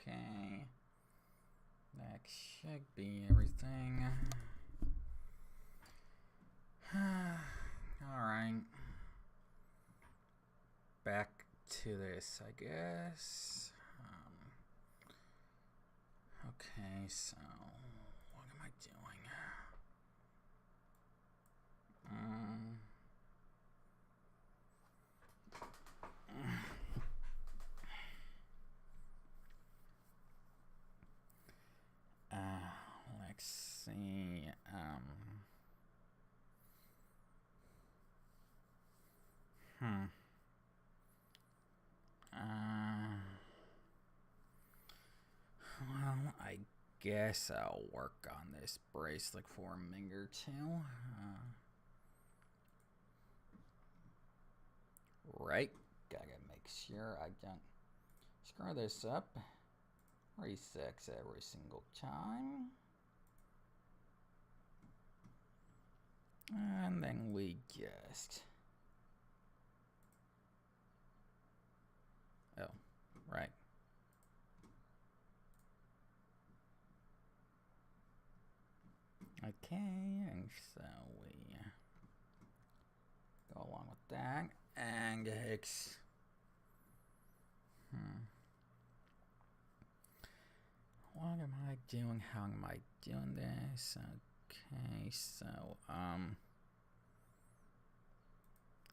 Okay. That should be everything. Alright. Back to this, I guess. Okay, so what am I doing? Let's see. Well, I guess I'll work on this bracelet for a minute or two. Right. Gotta make sure I don't screw this up. Resets every single time. And then we just... Oh, right. Okay, and so we go along with that. And it's... What am I doing? How am I doing this? Okay, so,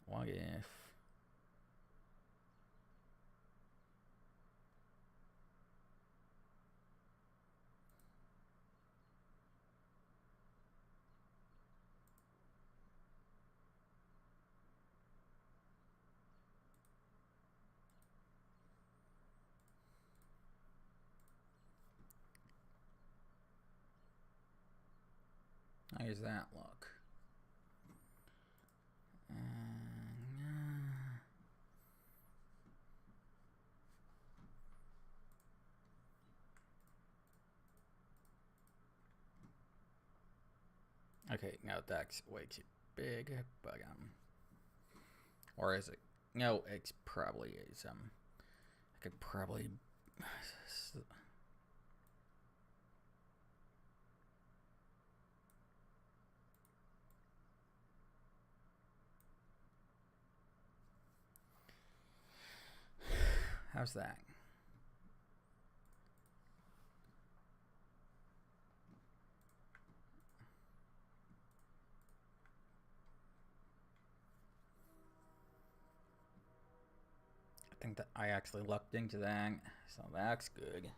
what if... How does that look? Okay, now that's way too big, but or is it? No, it probably is. I could probably. How's that? I think that I actually lucked into that, so that's good.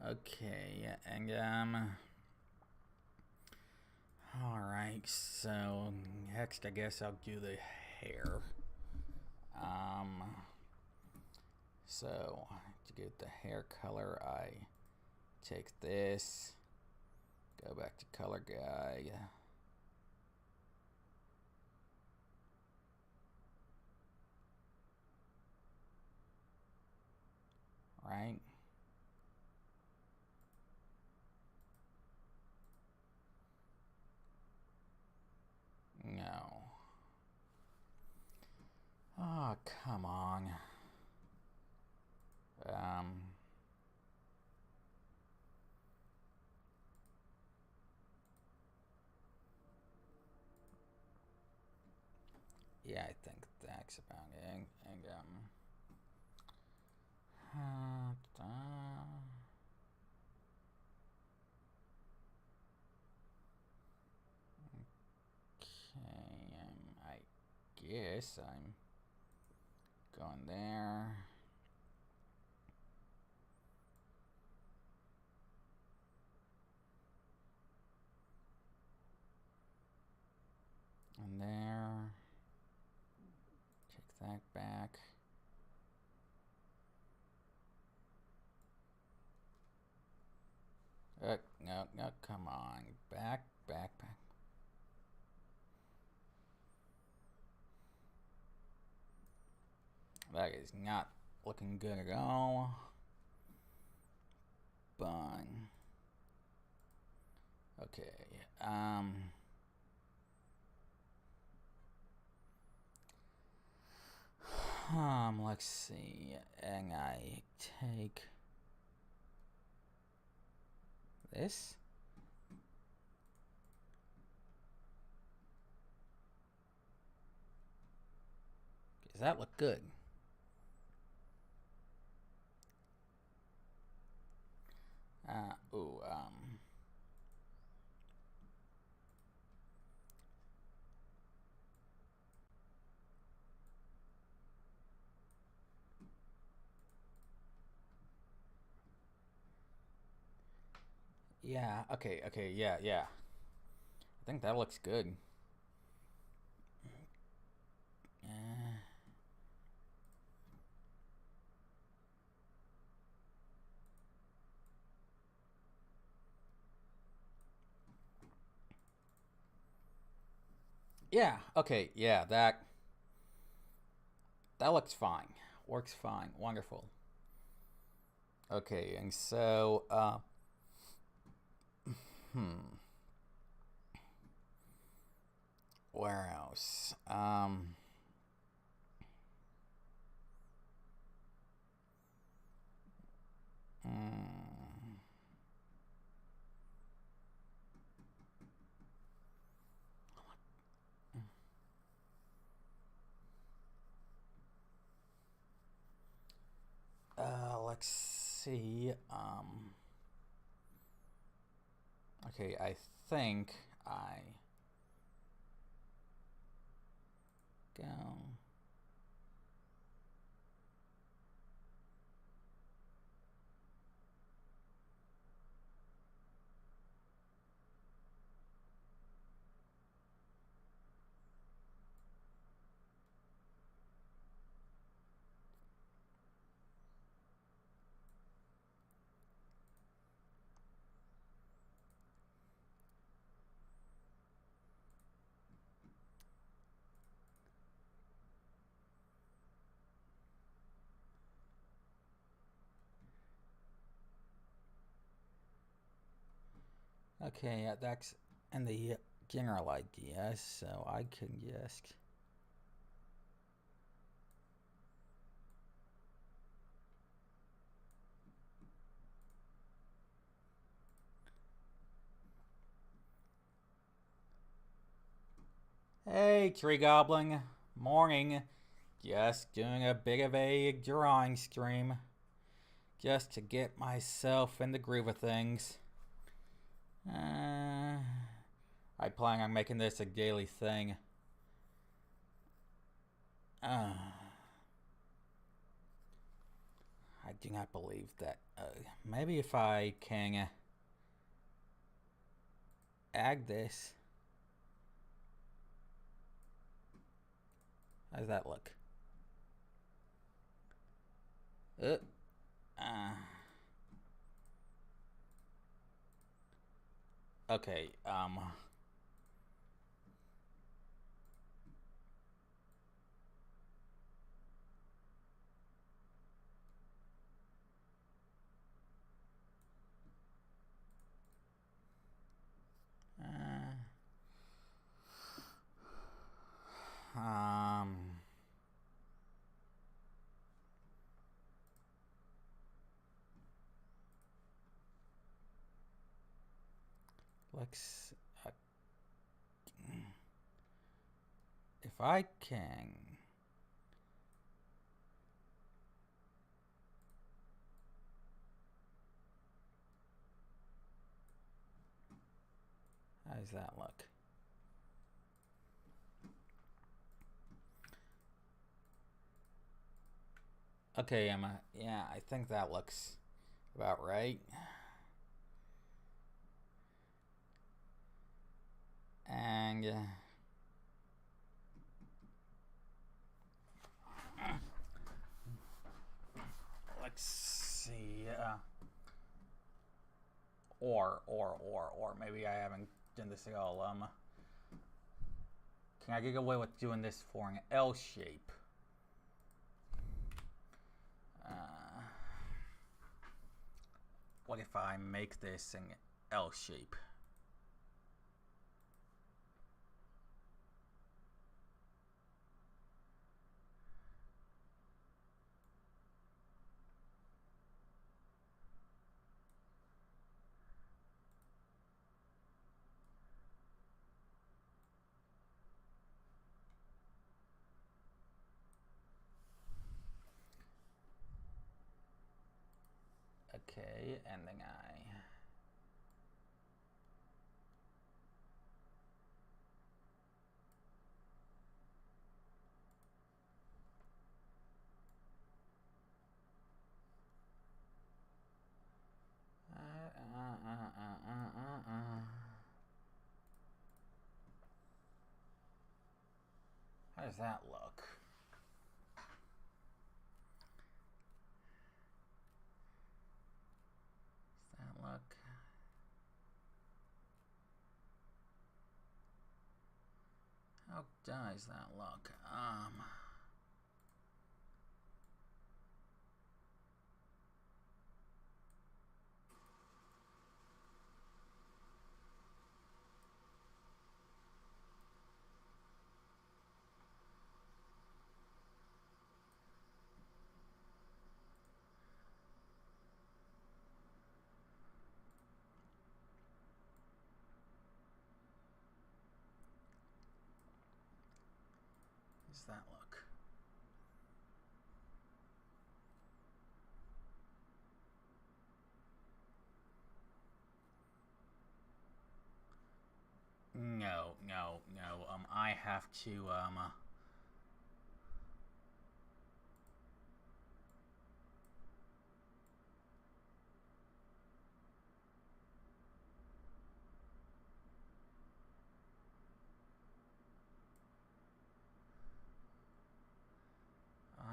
Okay, and alright, so next I guess I'll do the hair. So to get the hair color, I take this, go back to color guide. Right? No. Oh, come on. Yeah, I think that's about it. And okay, I guess I'm going there. And there. Take that back. No, come on. Back. That is not looking good at all. Bun. Okay, let's see, and I take This? Does that look good? Ooh, yeah, okay, yeah. I think that looks good. Uh, yeah, okay, yeah, that looks fine. Works fine. Wonderful. Okay, and so, hmm, where else? Hmm. Let's see. Okay, I think I go. Okay, yeah, that's and the general idea, so I can just. Hey, Tree Goblin. Morning. Just doing a bit of a drawing stream. Just to get myself in the groove of things. I plan on making this a daily thing. I do not believe that. Maybe if I can add this. How does that look? Uh, okay, uh, um, let's, if I can, how does that look? Okay, Emma, yeah, I think that looks about right. And, let's see, or maybe I haven't done this at all. Can I get away with doing this for an L shape? What if I make this an L shape? Okay, ending I. How does that look? Does that look? How does that look? Does that look? No. I have to, I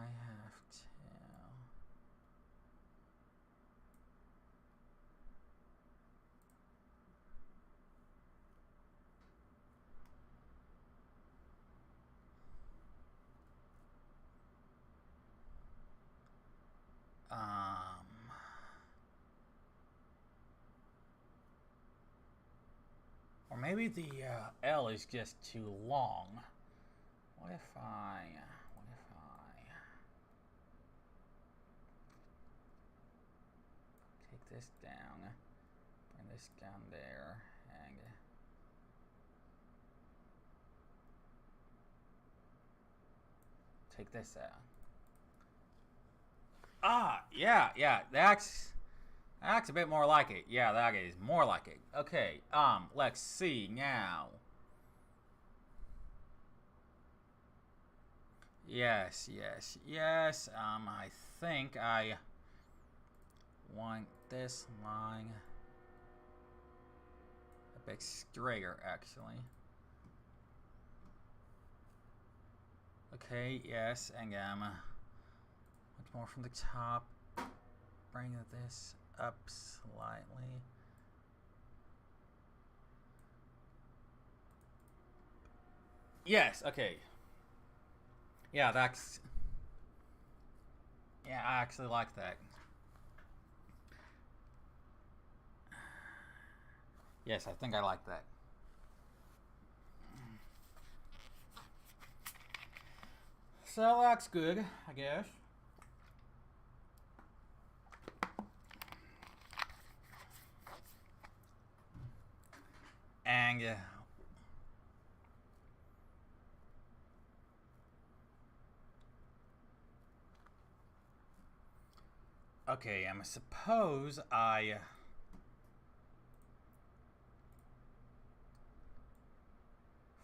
have to. Or maybe the L is just too long. What if I take this down, bring this down there, and take this out. Yeah, that's a bit more like it. Yeah, that is more like it. Okay, let's see now. Yes. I think I want this line a bit straighter, actually. Okay, yes, and much more from the top. Bring this up slightly. Yes, okay. Yeah, that's... Yeah, I actually like that. Yes, I think I like that. So that's good, I guess. And okay, I suppose I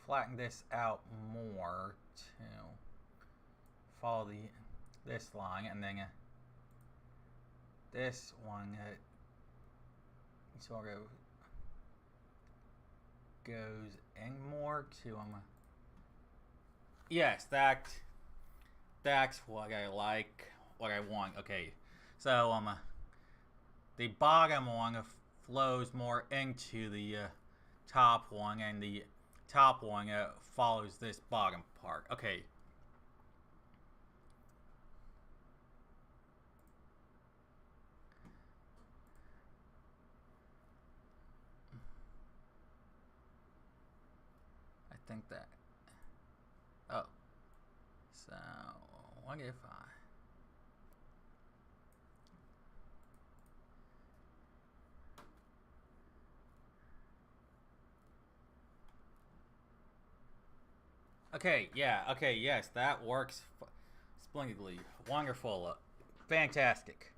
flatten this out more to follow this line, and then this one sort of goes in more to yes, that's what I like, what I want. Okay, so the bottom one flows more into the top one, and the top one follows this bottom part. Okay. I think that. Oh. So, what if I. Okay, yeah, okay, yes, that works splendidly. Wonderful. Fantastic.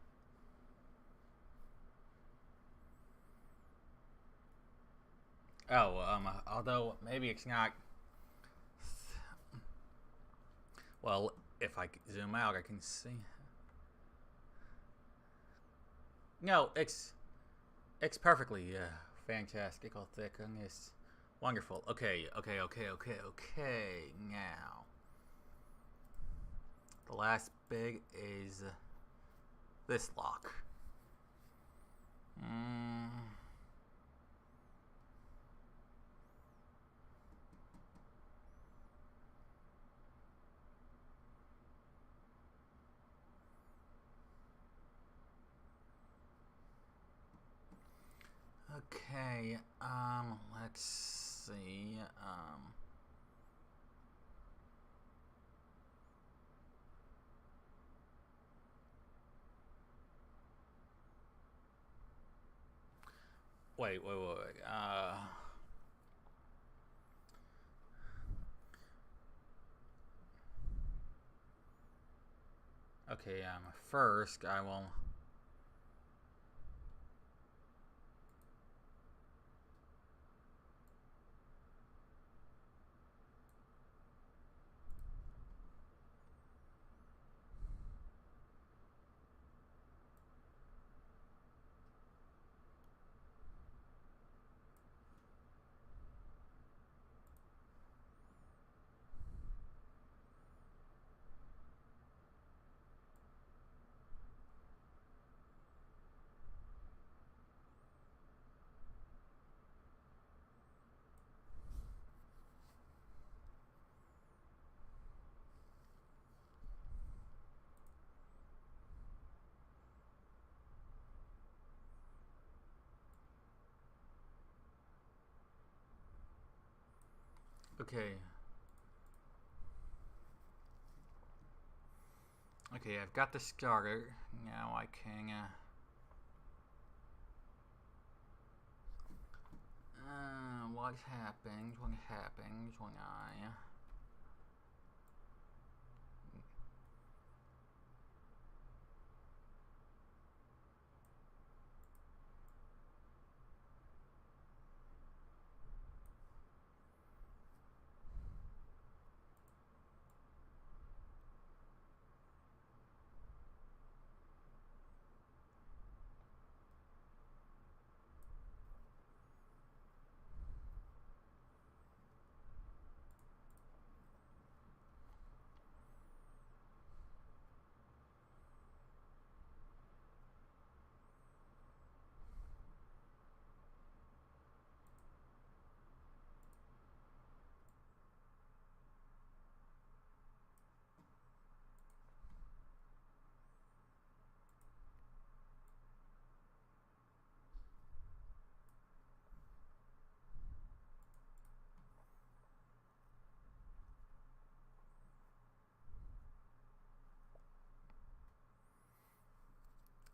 Oh, although maybe it's not. Well, if I zoom out, I can see. No, it's perfectly fantastical thick and it's wonderful. Okay. Now, the last big is this lock. Okay, let's see, wait, okay, first I will okay. Okay, I've got the starter. Now I can what happens when I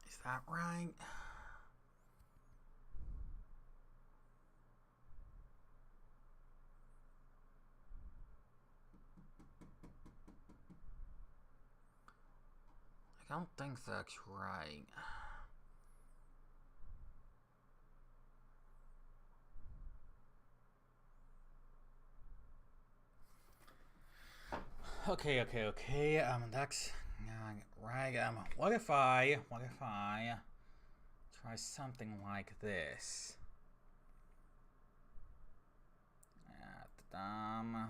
is that right? I don't think that's right. Okay. That's right. What if I try something like this? Um,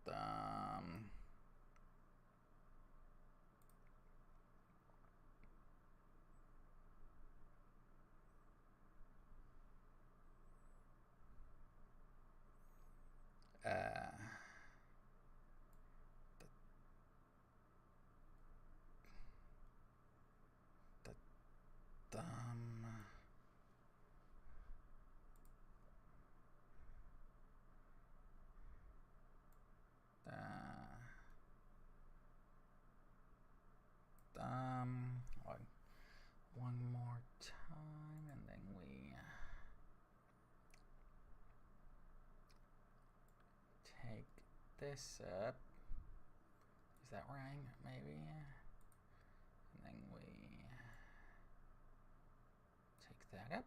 um, uh, um, one, one more time, and then we take this up. Is that right? Maybe. And then we that up.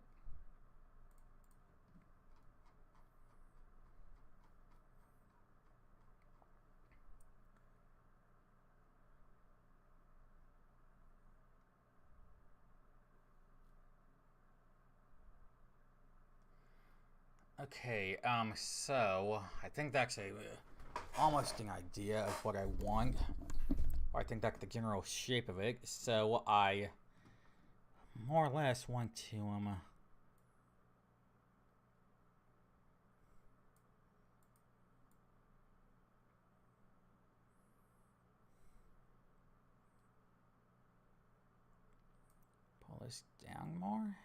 Okay, so I think that's almost an idea of what I want. Or I think that's the general shape of it. So I more or less want to, pull this down more.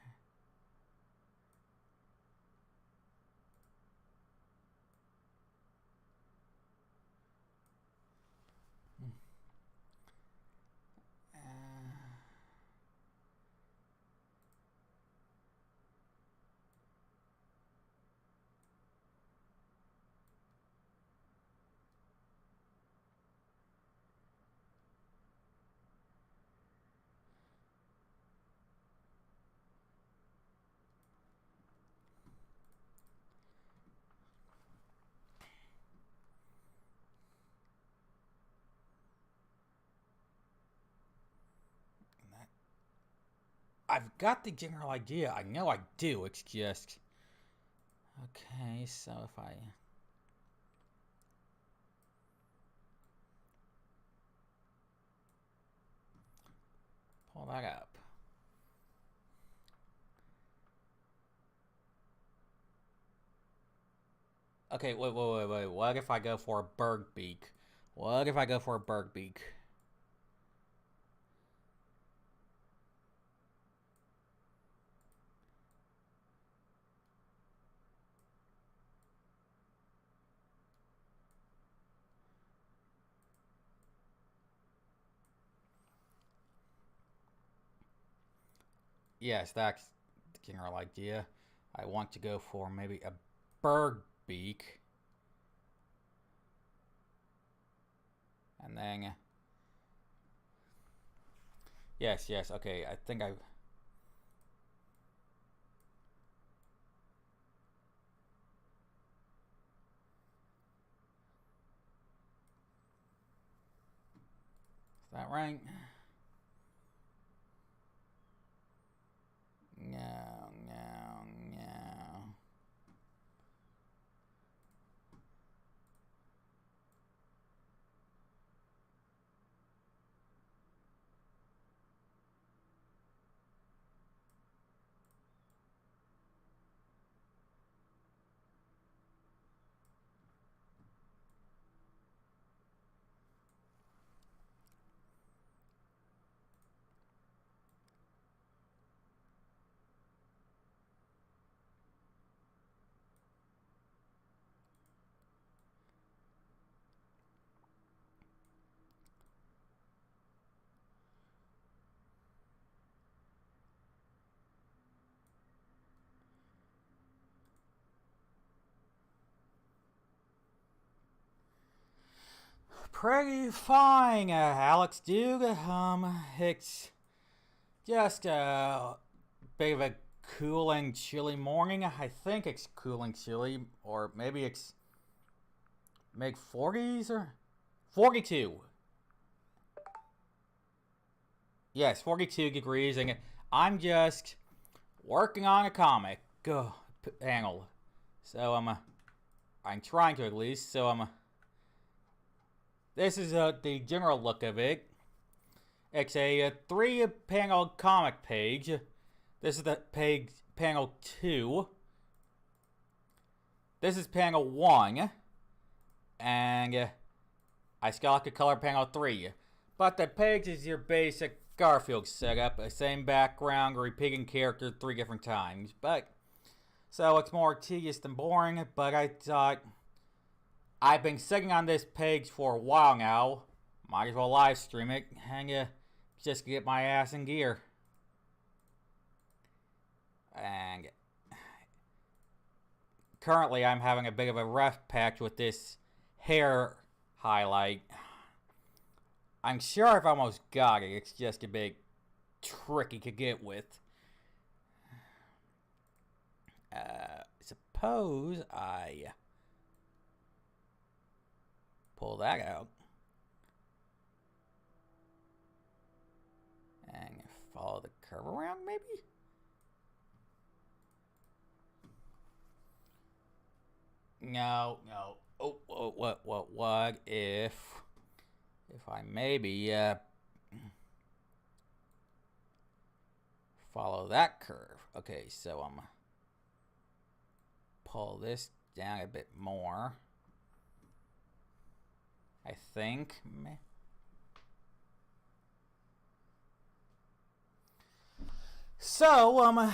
I've got the general idea. I know I do. It's just... Okay, so if I... pull that up. Okay, wait. What if I go for a Bergbeak? What if I go for a Bergbeak? Yes, that's the general idea. I want to go for maybe a Bergbeak. And then... Yes, okay, I think I... Is that right? No. Pretty fine, Alex Duke. It's just a bit of a cool and chilly morning. I think it's cool and chilly, or maybe it's mid 40s or 42. Yes, 42 degrees, and I'm just working on a comic panel. So I'm trying to at least. So this is the general look of it. It's a 3-panel comic page. This is the page panel 2. This is panel 1. And I selected color panel 3. But the page is your basic Garfield setup. Same background, repeating character 3 different times. But so it's more tedious than boring. But I thought I've been sitting on this page for a while now. Might as well live stream it and just get my ass in gear. And currently I'm having a bit of a rough patch with this hair highlight. I'm sure I've almost got it. It's just a bit tricky to get with. Suppose I pull that out and follow the curve around, maybe? No. Oh, what if I maybe follow that curve? Okay, so I'm pull this down a bit more. I think. So,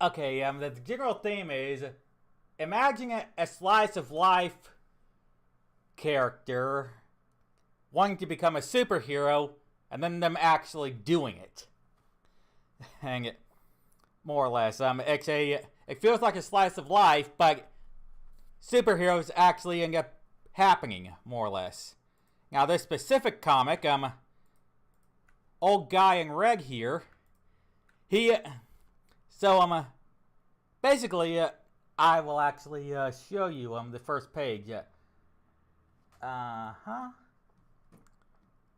okay, the general theme is imagine a slice of life character wanting to become a superhero and then them actually doing it. Hang it. More or less. It feels like a slice of life, but superheroes actually end up happening, more or less. Now, this specific comic, old guy in red here, basically, I will actually show you the first page.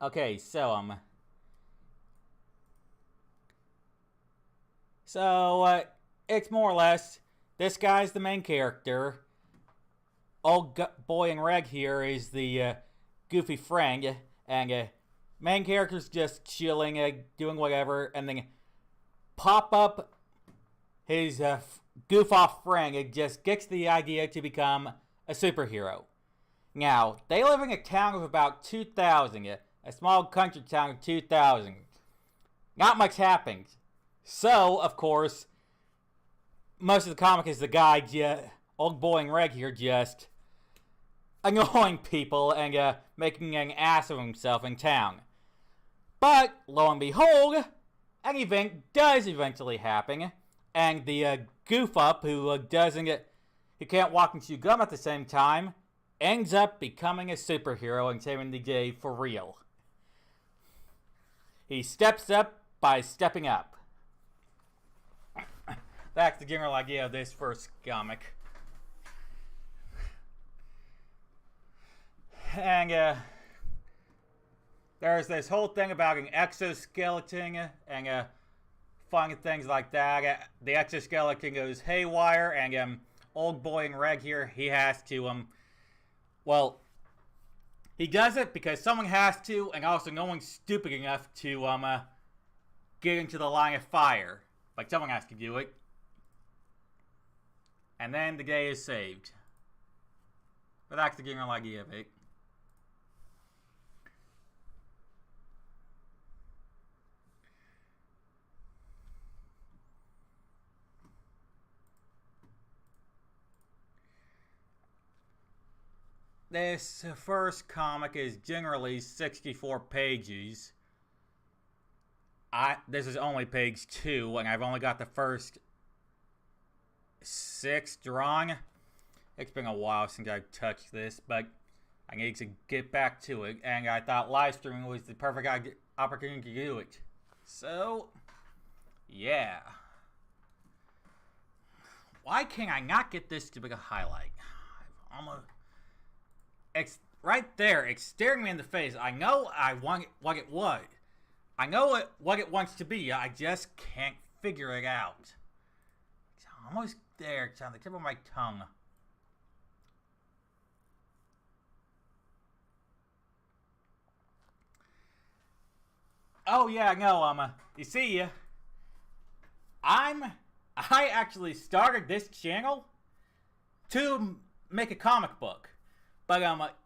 Okay, so it's more or less, this guy's the main character. Old boy in red here is the goofy friend, and main character's just chilling, doing whatever, and then pop up his goof off friend and just gets the idea to become a superhero. Now, they live in a town of about 2,000, a small country town of 2,000. Not much happens. So, of course, most of the comic is the guy, old boy in red here, just annoying people and making an ass of himself in town. But, lo and behold, an event does eventually happen, and the goof up who can't walk and chew gum at the same time ends up becoming a superhero and saving the day for real. He steps up by stepping up. That's the general idea of this first comic. And there's this whole thing about an exoskeleton and fun things like that. The exoskeleton goes haywire, and old boy in red here, he has to he does it because someone has to, and also no one's stupid enough to get into the line of fire. Like, someone has to do it. And then the day is saved. But that's the general idea of it. This first comic is generally 64 pages. This is only page 2, and I've only got the first 6 drawn. It's been a while since I've touched this, but I need to get back to it, and I thought live streaming was the perfect opportunity to do it. So, yeah. Why can I not get this to be a highlight? It's right there. It's staring me in the face. I know I want it what it was. I know what it wants to be. I just can't figure it out. It's almost there. It's on the tip of my tongue. Oh yeah, no. You see, I actually started this channel to make a comic book. But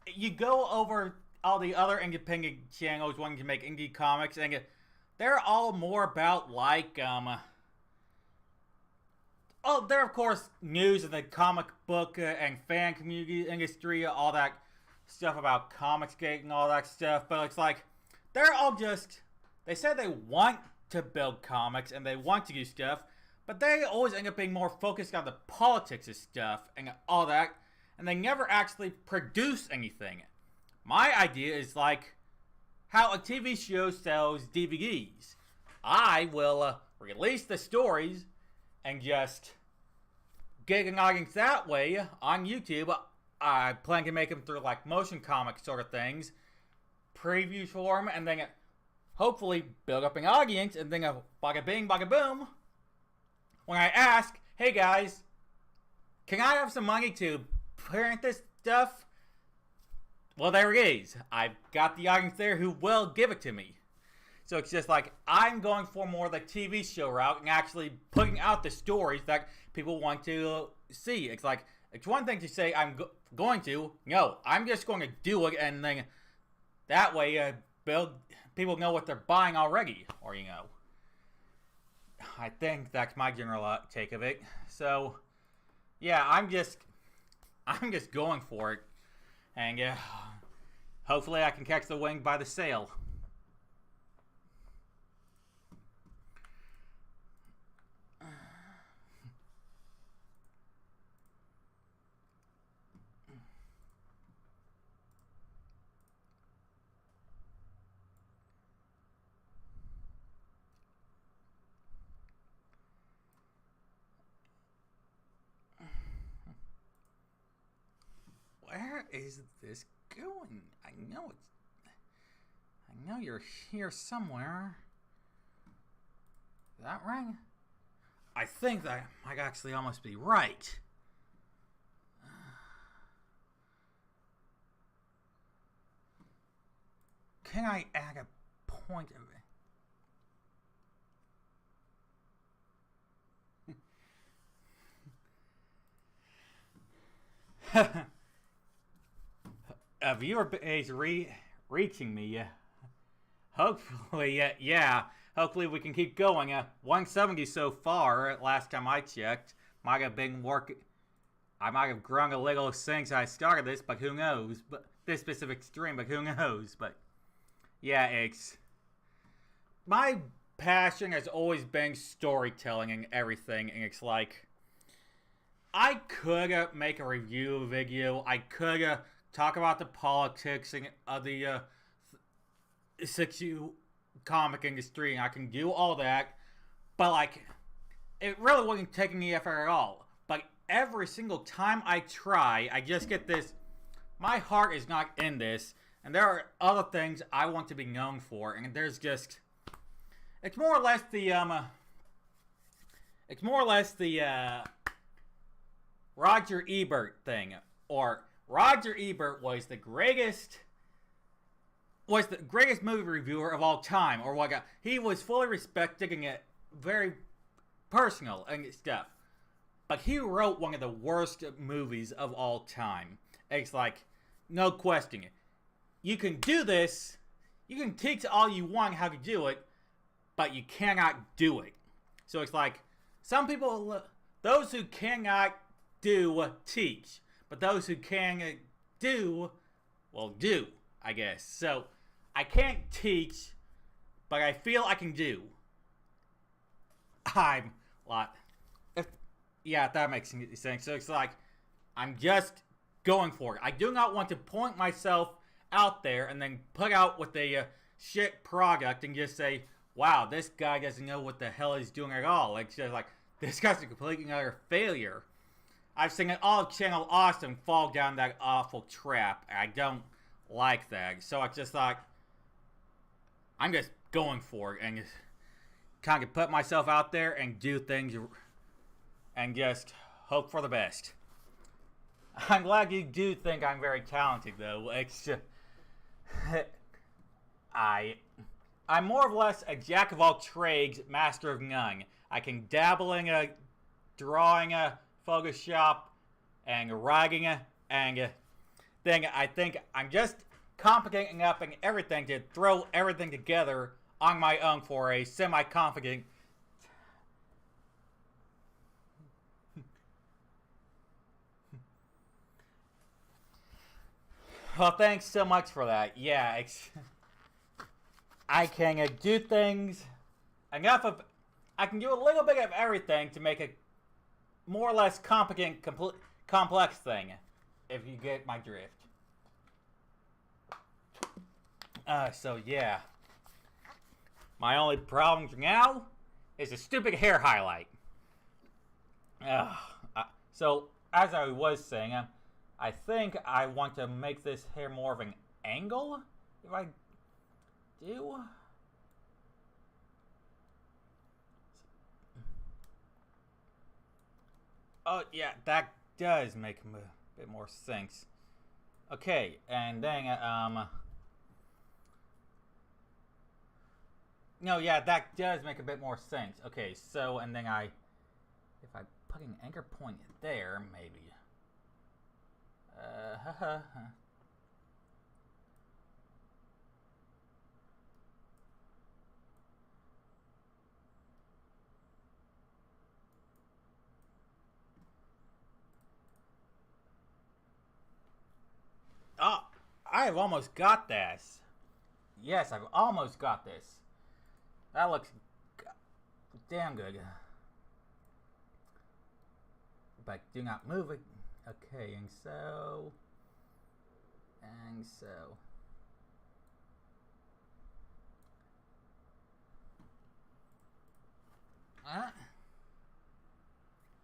you go over all the other independent channels wanting to make indie comics, and they're all more about they're of course news in the comic book and fan community industry, all that stuff about Comicsgate and all that stuff. But it's like they're all they say they want to build comics and they want to do stuff, but they always end up being more focused on the politics of stuff and all that. And they never actually produce anything. My idea is like how a TV show sells DVDs. I will release the stories and just get an audience that way on YouTube. I plan to make them through like motion comic sort of things, preview form, and then hopefully build up an audience, and then bada bing, bada boom. When I ask, hey guys, can I have some money to print this stuff? Well, there it is. I've got the audience there who will give it to me. So it's just like, I'm going for more of the TV show route and actually putting out the stories that people want to see. It's like, it's one thing to say I'm going to. No, I'm just going to do it, and then that way people know what they're buying already. Or, you know. I think that's my general take of it. So, yeah, I'm just going for it. And hopefully I can catch the wind by the sail. Where is this going? I know you're here somewhere. Is that right? I think that might actually almost be right. Can I add a point of it? A viewer is reaching me. Hopefully, yeah. Hopefully we can keep going. 170 so far. Last time I checked, might have been working. I might have grown a little since I started this, but who knows? But this specific stream, but who knows? But yeah, it's my passion has always been storytelling and everything, and it's like I could make a review video. I could talk about the politics of the 6U comic industry, and I can do all that, but like, it really wasn't taking any effort at all. But every single time I try, I just get this, my heart is not in this, and there are other things I want to be known for, and there's just, it's more or less the Roger Ebert thing, or Roger Ebert was the greatest movie reviewer of all time, or what? He was fully respected and very personal and stuff. But he wrote one of the worst movies of all time. It's like, no question. You can do this. You can teach all you want how to do it, but you cannot do it. So it's like, some people, those who cannot do, teach. But those who can do, well, do, I guess. So, I can't teach, but I feel I can do. I'm a lot. Yeah, that makes sense. So, it's like, I'm just going for it. I do not want to point myself out there and then put out with a shit product and just say, wow, this guy doesn't know what the hell he's doing at all. Like, just like, this guy's a complete and utter failure. I've seen all Channel Awesome fall down that awful trap. I don't like that. So I just thought, I'm just going for it and just kind of put myself out there and do things and just hope for the best. I'm glad you do think I'm very talented, though. It's just, I'm more or less a jack of all trades, master of none. I can dabble in drawing Photoshop and writing and then I think I'm just complicating enough and everything to throw everything together on my own for a semi-confident well, thanks so much for that. Yeah, I can do things enough of, I can do a little bit of everything to make a more or less competent, complex thing, if you get my drift. So yeah. My only problem now is a stupid hair highlight. So, as I was saying, I think I want to make this hair more of an angle. If I do. Oh, yeah, that does make a bit more sense. Okay, and then, no, yeah, that does make a bit more sense. Okay, so, and then if I put an anchor point there, maybe. Oh, I've almost got this. Yes, I've almost got this. That looks damn good. But do not move it. Okay, and so.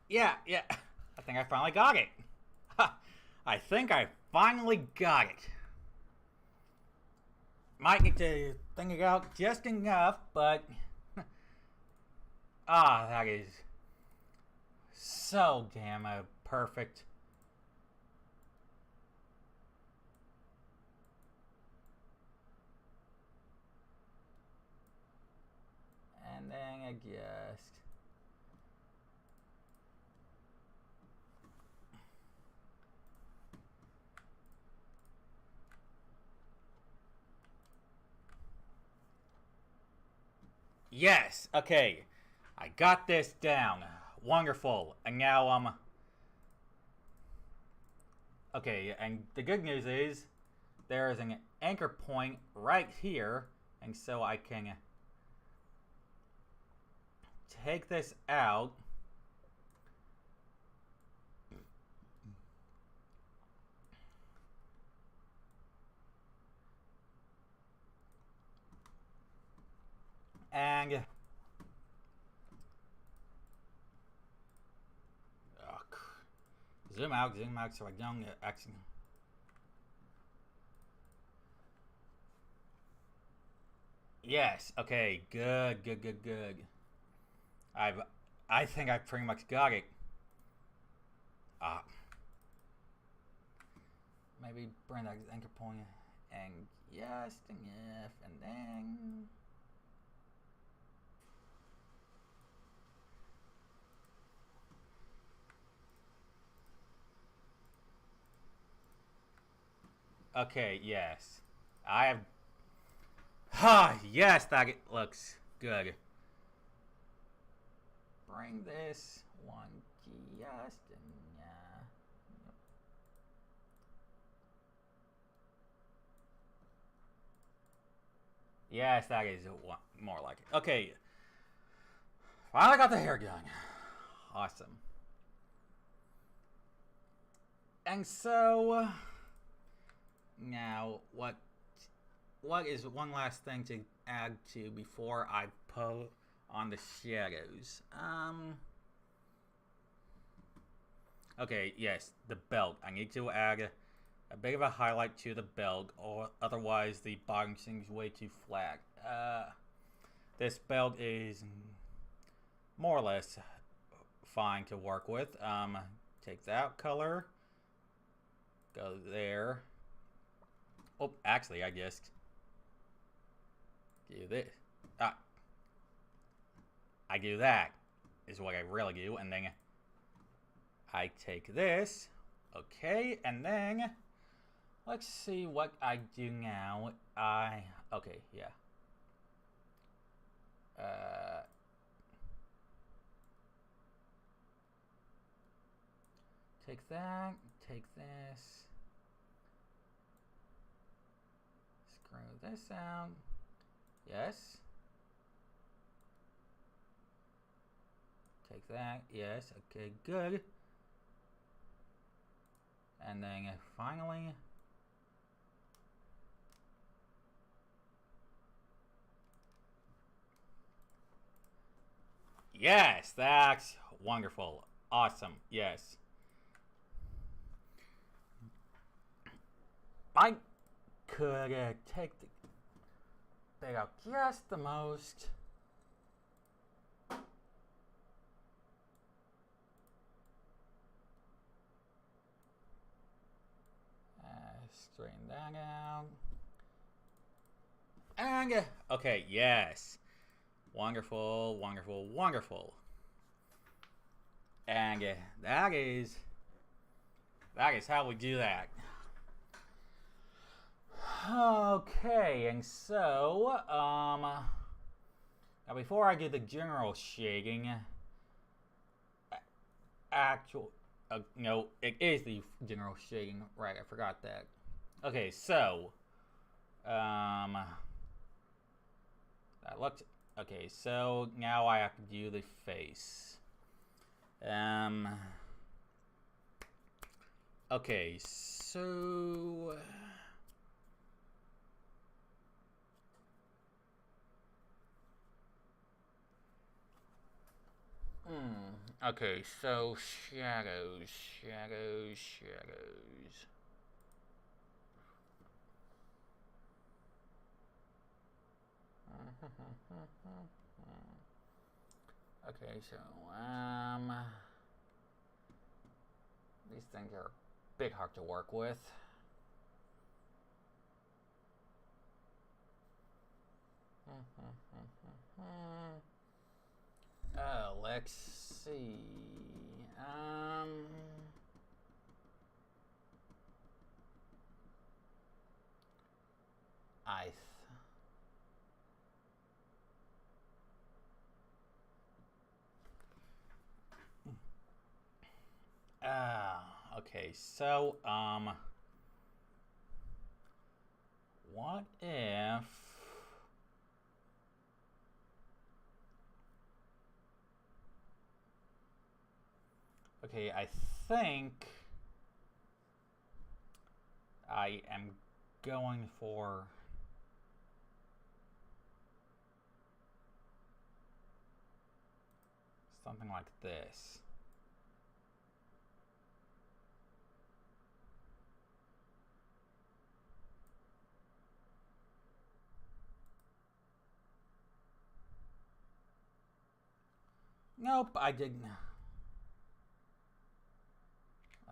Yeah. I think I finally got it. I think I finally got it. Might need to think it out just enough, but that is so damn perfect. And then adjust. Yes, okay. I got this down. Wonderful. And now, okay, and the good news is there is an anchor point right here, and so I can take this out. And zoom out so I don't actually. Yes, okay, good. I think I pretty much got it. Maybe bring that anchor point and yes, and if, and then. Okay, yes. I have. Yes, that looks good. Bring this one just in. Yes, that is more like it. Okay. Finally got the hair done. Awesome. And so. Now, what is one last thing to add to before I put on the shadows? Okay, yes, the belt. I need to add a bit of a highlight to the belt, or otherwise the bottom seems way too flat. This belt is more or less fine to work with. Take that color, go there. Oh, actually, I just do this. I do that, is what I really do, and then I take this. Okay, and then let's see what I do now. Okay, yeah. Take that, take this. Screw this out. Yes. Take that. Yes. Okay, good. And then finally, Yes, that's wonderful. Awesome. Yes. I could take the bait out just the most. Straighten that out. And, okay, yes. Wonderful, wonderful, wonderful. And that is how we do that. Okay, and so, now before I do the general shaking, no, it is the general shaking, right, I forgot that. Okay, so, that looked, okay, so now I have to do the face. Okay, so... Okay, so shadows. Okay, so, these things are a bit hard to work with. Let's see. I. Okay, so, what if... Okay, I think I am going for something like this. Nope, I didn't.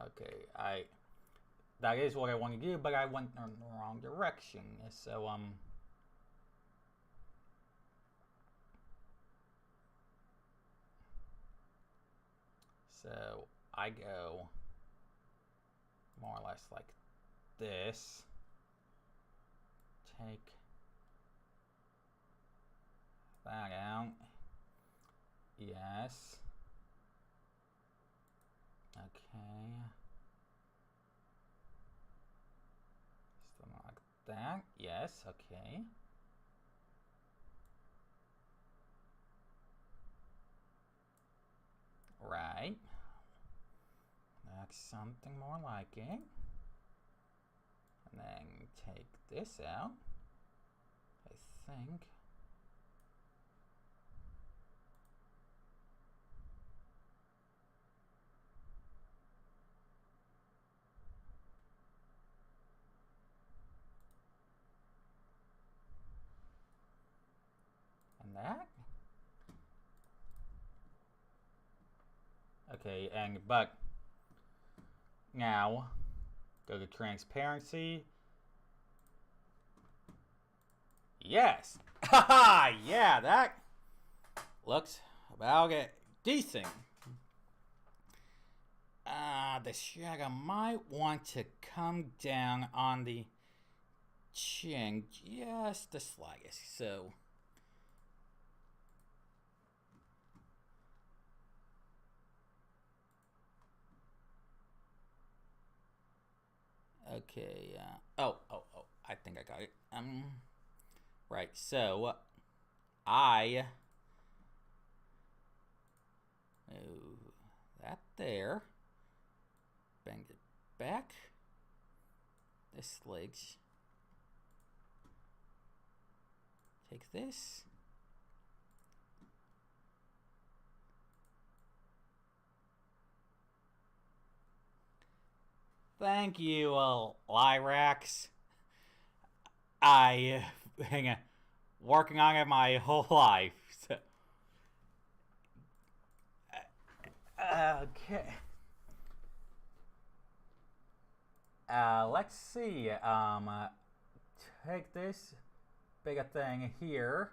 Okay, that is what I want to do, but I went in the wrong direction. So, so I go more or less like this. Take that out. Yes. Okay. Something like that. Yes, okay. Right. That's something more like it. And then take this out, I think. And that. Okay, and but now go to transparency. Yes. Haha, yeah, that looks about it decent. The shadow might want to come down on the chin just the slightest. So, okay. Oh, I think I got it. Right. So, I move that there. Bend it back. This legs. Take this. Thank you, Lyrax. I been working on it my whole life. So. Okay. Let's see. Take this bigger thing here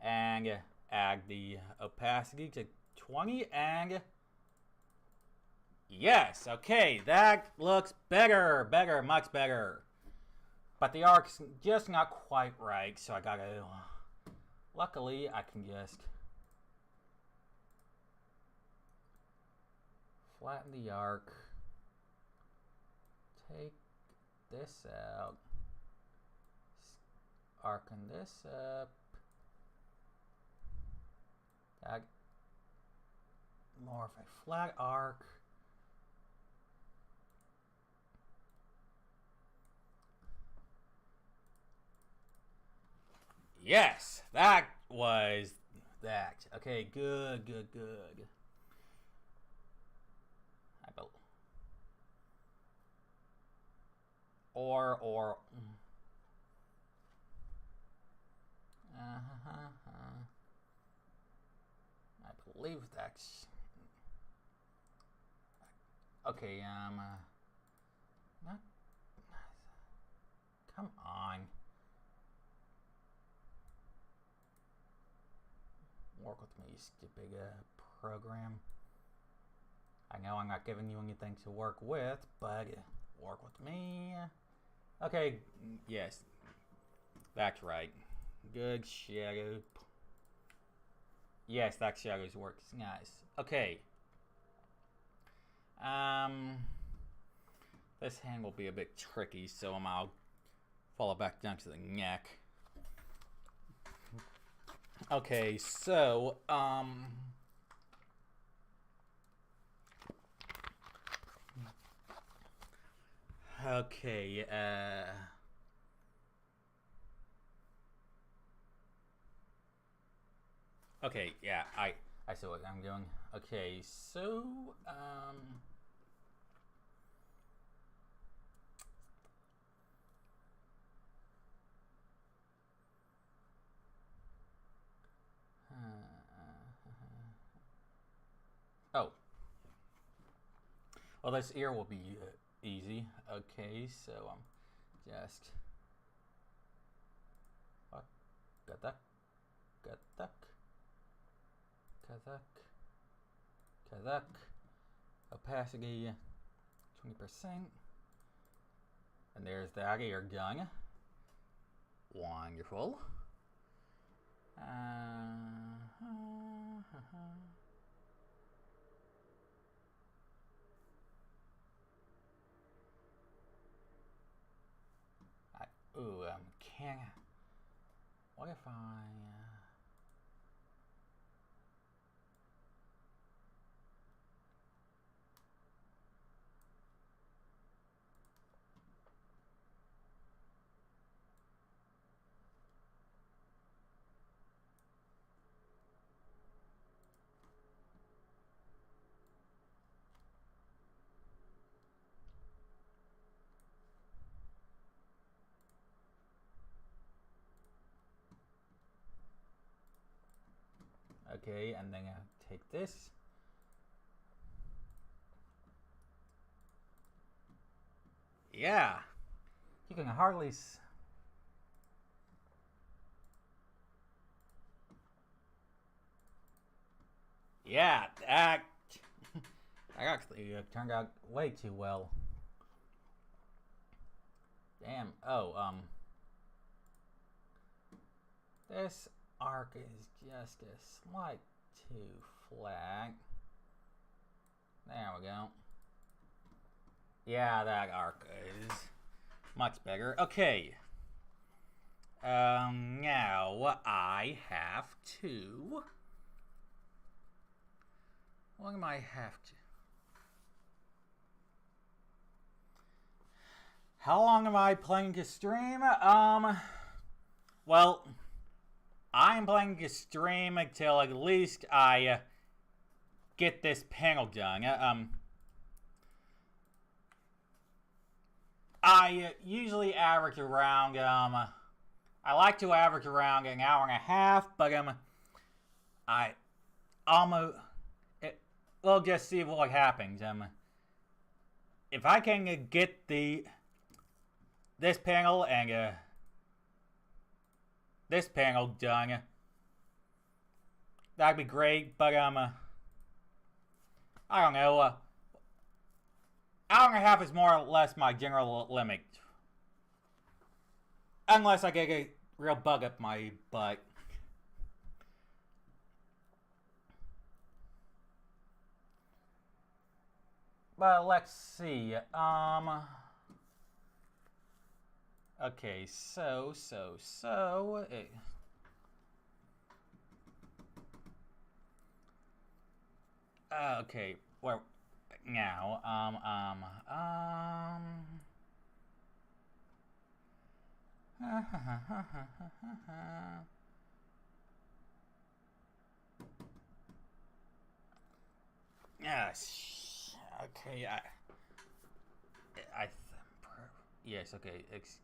and add the opacity to 20 and yes, okay, that looks better, much better. But the arc's just not quite right, so I gotta. Luckily, I can just flatten the arc. Take this out. Arcing this up. Got more of a flat arc. Yes, that was that. Okay, good. I built. Or. I believe that's. Okay, not. Come on. Work with me, stupid program. I know I'm not giving you anything to work with, but work with me. Okay, yes. That's right. Good shadow. Yes, that shadows works. Nice. Okay. This hand will be a bit tricky, so I'll follow back down to the neck. Okay, so, okay, okay, yeah, I see what I'm doing. Okay, so, oh. Well, this ear will be easy. Okay, so just what? Kazak. Opacity 20%. And there's that ear done. Wonderful. Ooh, can't. What if I? Okay, and then I take this. Yeah, you can hardly. Yeah, that actually turned out way too well. Damn. Oh, this arc is just a slight too flat. There we go. Yeah, that arc is much better. Okay. Now I have to. What am I have to? How long am I planning to stream? Well, I'm planning to stream until at least I get this panel done. I usually average around, I like to average around an hour and a half, but, I almost, we'll just see what happens. If I can get this panel and, this panel done, that'd be great, but, I don't know, hour and a half is more or less my general limit. Unless I get a real bug up my butt. But let's see. Okay, so. Okay, well, now, yes. Okay, yes. Okay. It's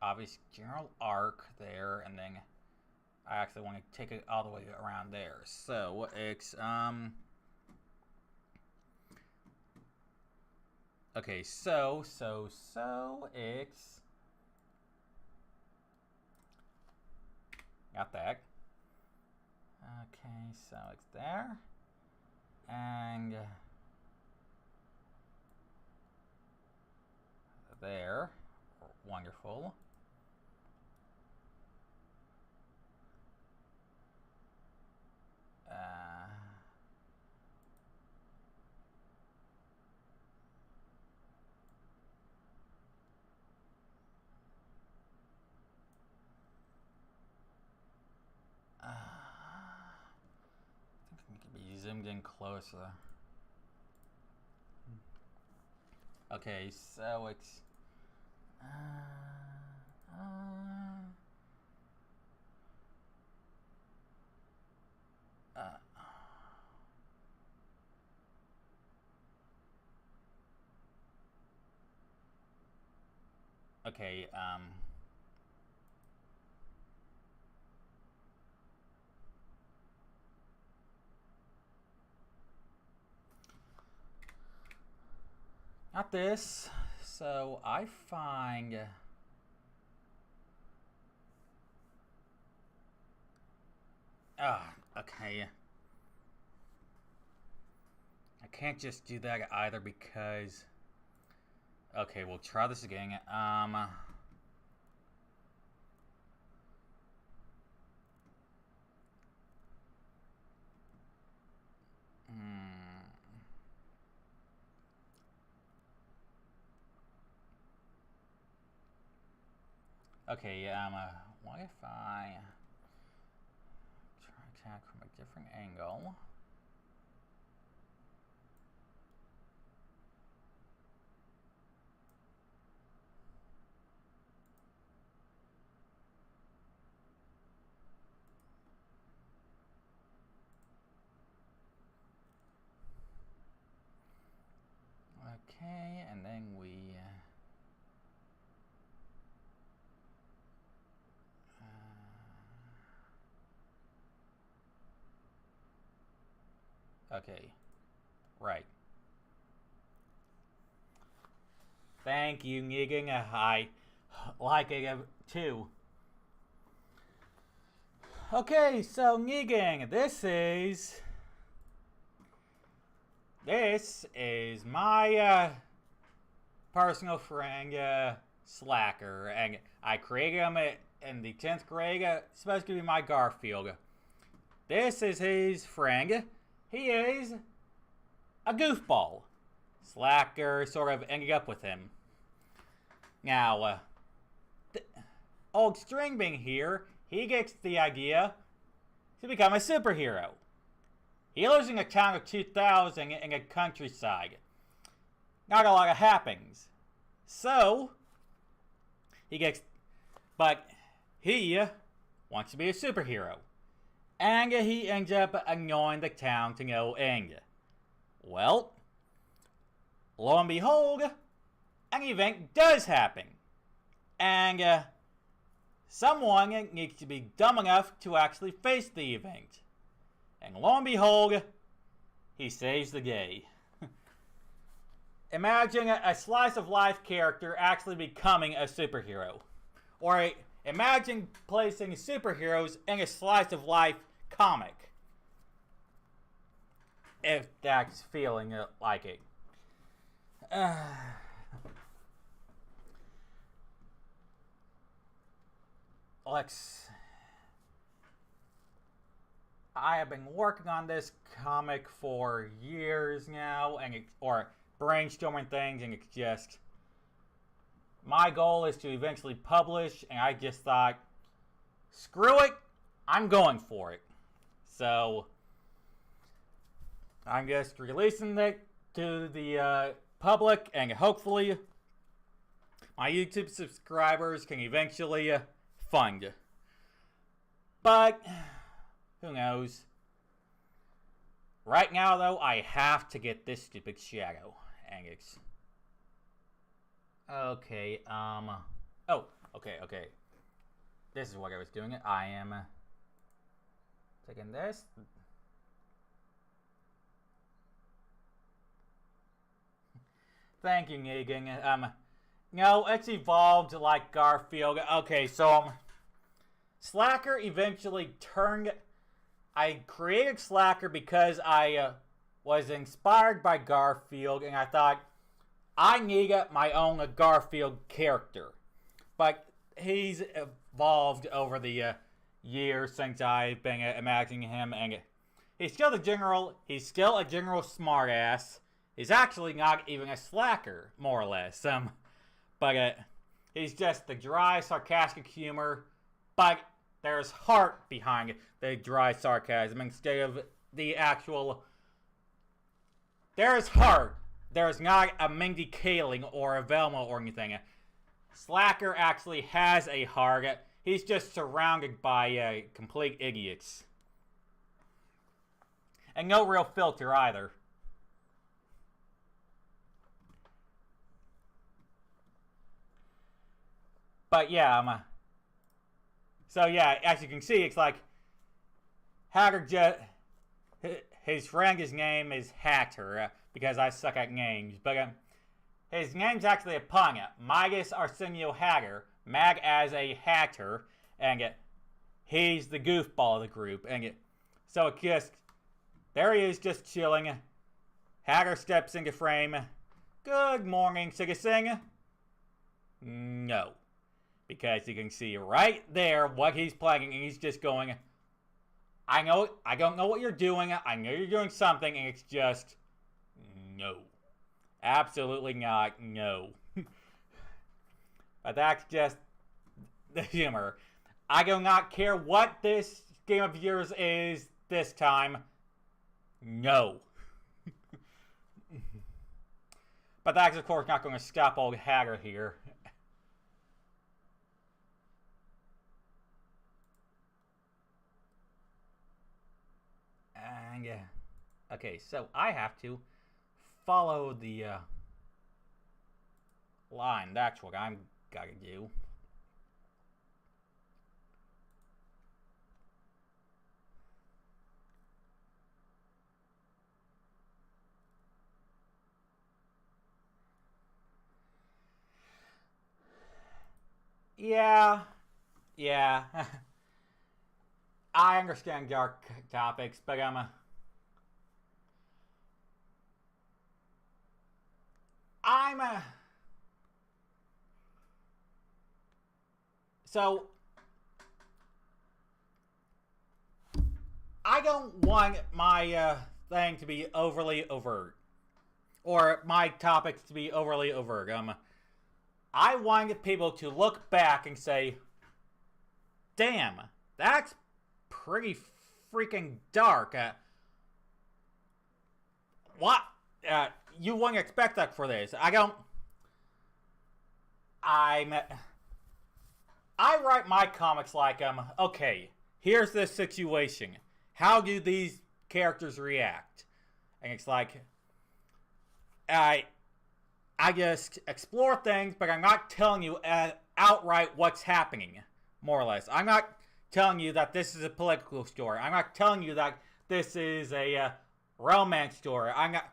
obvious general arc there, and then I actually want to take it all the way around there. So it's Okay, so it's got that. Okay, so it's there. And there. Wonderful. I think it can be zoomed in closer. Okay, so it's okay, not this. So I find okay. I can't just do that either because okay, we'll try this again. Okay, what if I try to attack from a different angle? Okay, and then we okay, right. Thank you, Negan. I like it too. Okay, so Negan, this is my personal friend Slacker, and I created him in the 10th grade. Supposed to be my Garfield. This is his friend. He is a goofball. Slacker sort of ended up with him. Now, old Stringbean here, he gets the idea to become a superhero. He lives in a town of 2,000 in the countryside. Not a lot of happens. So, but he wants to be a superhero. And he ends up annoying the town to no end. Well, lo and behold, an event does happen. And someone needs to be dumb enough to actually face the event. And lo and behold, he saves the day. Imagine a slice of life character actually becoming a superhero. Or imagine placing superheroes in a slice of life comic. If that's feeling like it. I have been working on this comic for years now, or brainstorming things, and it's just, my goal is to eventually publish, and I just thought, screw it, I'm going for it. So, I'm just releasing it to the public, and hopefully my YouTube subscribers can eventually fund. But who knows? Right now, though, I have to get this stupid shadow, and it's okay. Oh, okay. This is what I was doing. I am taking this. Thank you, Negan. No, it's evolved like Garfield. Okay, so, Slacker eventually turned... I created Slacker because I was inspired by Garfield, and I thought, I need my own Garfield character. But he's evolved over the years since I've been imagining him, and he's still a general smartass. He's actually not even a slacker, more or less. But he's just the dry, sarcastic humor, but there's heart behind the dry sarcasm instead of the actual... There's heart. There's not a Mindy Kaling or a Velma or anything. Slacker actually has a heart. He's just surrounded by complete idiots. And no real filter either. But yeah, so yeah, as you can see, it's like Hatter his friend, his name is Hatter, because I suck at names, but his name's actually a pun. Midas Arsenio Hatter, Mag as a Hatter, and he's the goofball of the group. And so it just, there he is just chilling. Hatter steps into frame. Good morning, Sing-a-Sing. No. Because you can see right there what he's playing, and he's just going, I don't know what you're doing, I know you're doing something, and it's just, no. Absolutely not, no. But that's just the humor. I do not care what this game of yours is this time, no. But that's of course not going to stop old Hatter here. And okay, so I have to follow the line. That's what I'm gotta do. Yeah. I understand dark topics, but so I don't want my thing to be overly overt, or my topics to be overly overt. I want people to look back and say, "Damn, that's pretty freaking dark." What? You wouldn't expect that for this. I write my comics like, okay, here's this situation. How do these characters react? And it's like, I just explore things, but I'm not telling you outright what's happening, more or less. I'm not telling you that this is a political story. I'm not telling you that this is a romance story. I'm not.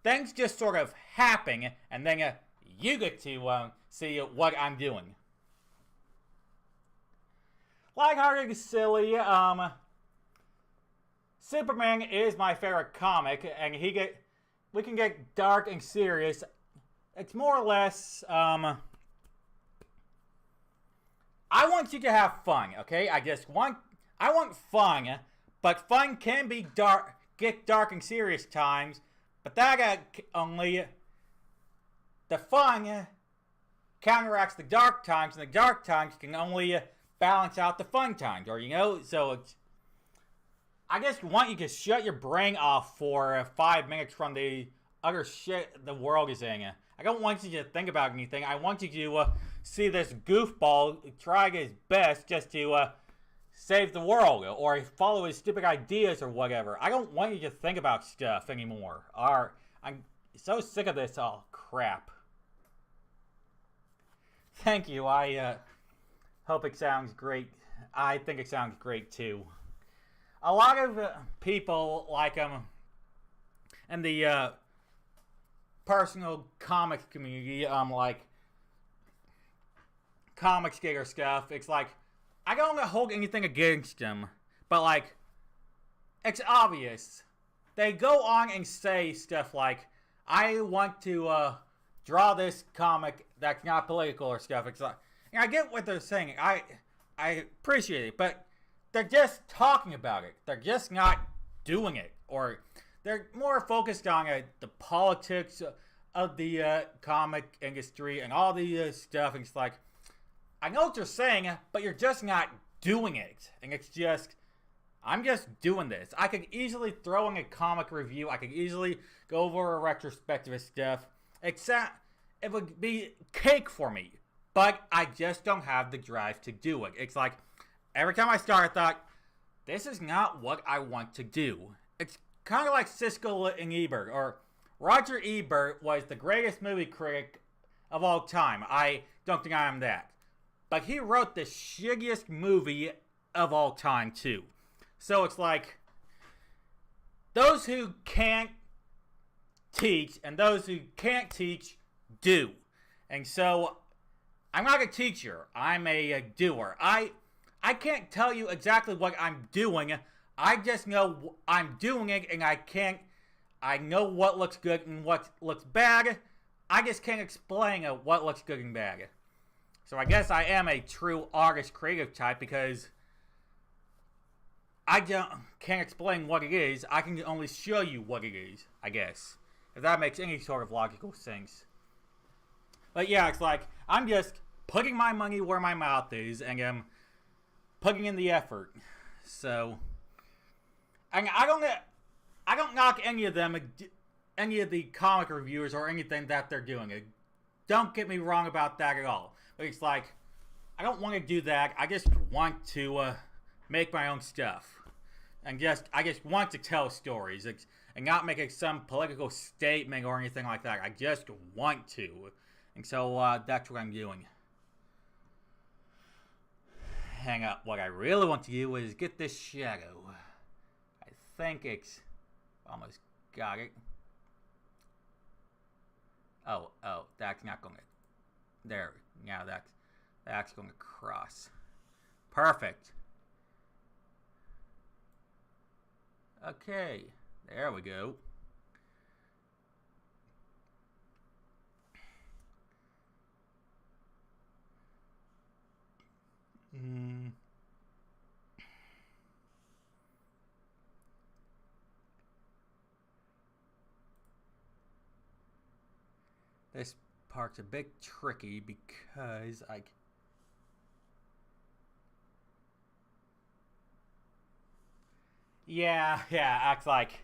Things just sort of happen, and then you get to see what I'm doing. Lighthearted, silly. Superman is my favorite comic, and we can get dark and serious. It's more or less. I want you to have fun, okay? I want fun, but fun can be get dark and serious times. But that only the fun counteracts the dark times, and the dark times can only balance out the fun times, or so I just want you to shut your brain off for 5 minutes from the other shit the world is in. I don't want you to think about anything. I want you to see this goofball try his best just to save the world or follow his stupid ideas or whatever. I don't want you to think about stuff anymore. I'm so sick of this all crap. Thank you. I hope it sounds great. I think it sounds great too. A lot of people like in the personal comics community, like comics gator stuff. It's like I don't hold anything against them, but like it's obvious. They go on and say stuff like, "I want to draw this comic that's not political or stuff." It's like, and I get what they're saying. I appreciate it, but they're just talking about it. They're just not doing it, or they're more focused on the politics of the comic industry and all the stuff. And it's like, I know what you're saying, but you're just not doing it. And it's just, I'm just doing this. I could easily throw in a comic review. I could easily go over a retrospective of stuff. Except it would be cake for me. But I just don't have the drive to do it. It's like, every time I start, I thought, this is not what I want to do. It's kind of like Siskel and Ebert, or Roger Ebert was the greatest movie critic of all time. I don't think I am that. But he wrote the shittiest movie of all time, too. So it's like, those who can't teach and those who can't teach do. And so, I'm not a teacher. I'm a doer. I can't tell you exactly what I'm doing. I just know I'm doing it, and I know what looks good and what looks bad. I just can't explain what looks good and bad. So I guess I am a true artist creative type because I can't explain what it is. I can only show you what it is, I guess. If that makes any sort of logical sense. But yeah, it's like, I'm just putting my money where my mouth is, and I'm putting in the effort. So, and I don't knock any of them, any of the comic reviewers or anything that they're doing. Don't get me wrong about that at all. But it's like, I don't want to do that. I just want to make my own stuff. And I just want to tell stories and not make some political statement or anything like that. I just want to. And so that's what I'm doing. Hang up. What I really want to do is get this shadow. I think it's almost got it. Oh, that's not going to. There. Now that's going to cross. Perfect. Okay. There we go. This part's a bit tricky because Yeah, acts like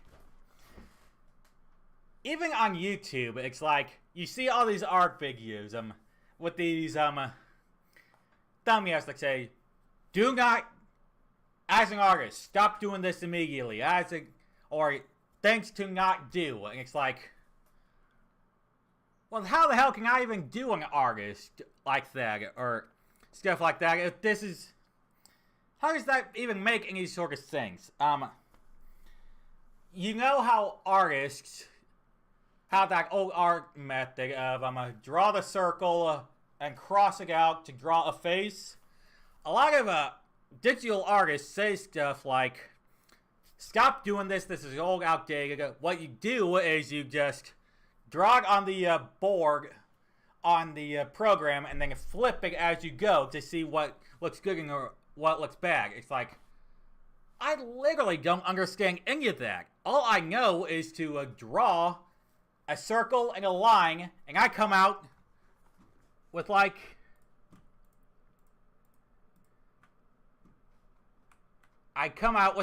even on YouTube, it's like you see all these art videos with these thumbnails that say, "Do not, as an artist, stop doing this immediately," or things to not do, and it's like, Well, how the hell can I even do an artist like that or stuff like that if this is? How does that even make any sort of sense? You know how artists have that old art method of draw the circle and cross it out to draw a face. A lot of digital artists say stuff like, "Stop doing this. This is old, outdated." What you do is you just draw it on the board on the program and then flip it as you go to see what looks good and what looks bad. It's like, I literally don't understand any of that. All I know is to draw a circle and a line, and I come out with like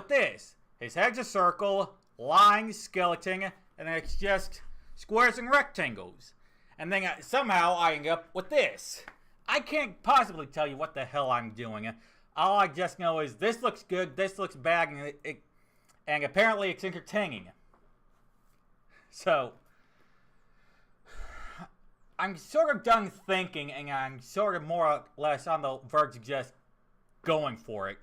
this. His head's a circle, line, skeleton, and then it's just squares and rectangles. And then somehow I end up with this. I can't possibly tell you what the hell I'm doing. All I just know is this looks good, this looks bad, and apparently it's entertaining. So, I'm sort of done thinking, and I'm sort of more or less on the verge of just going for it.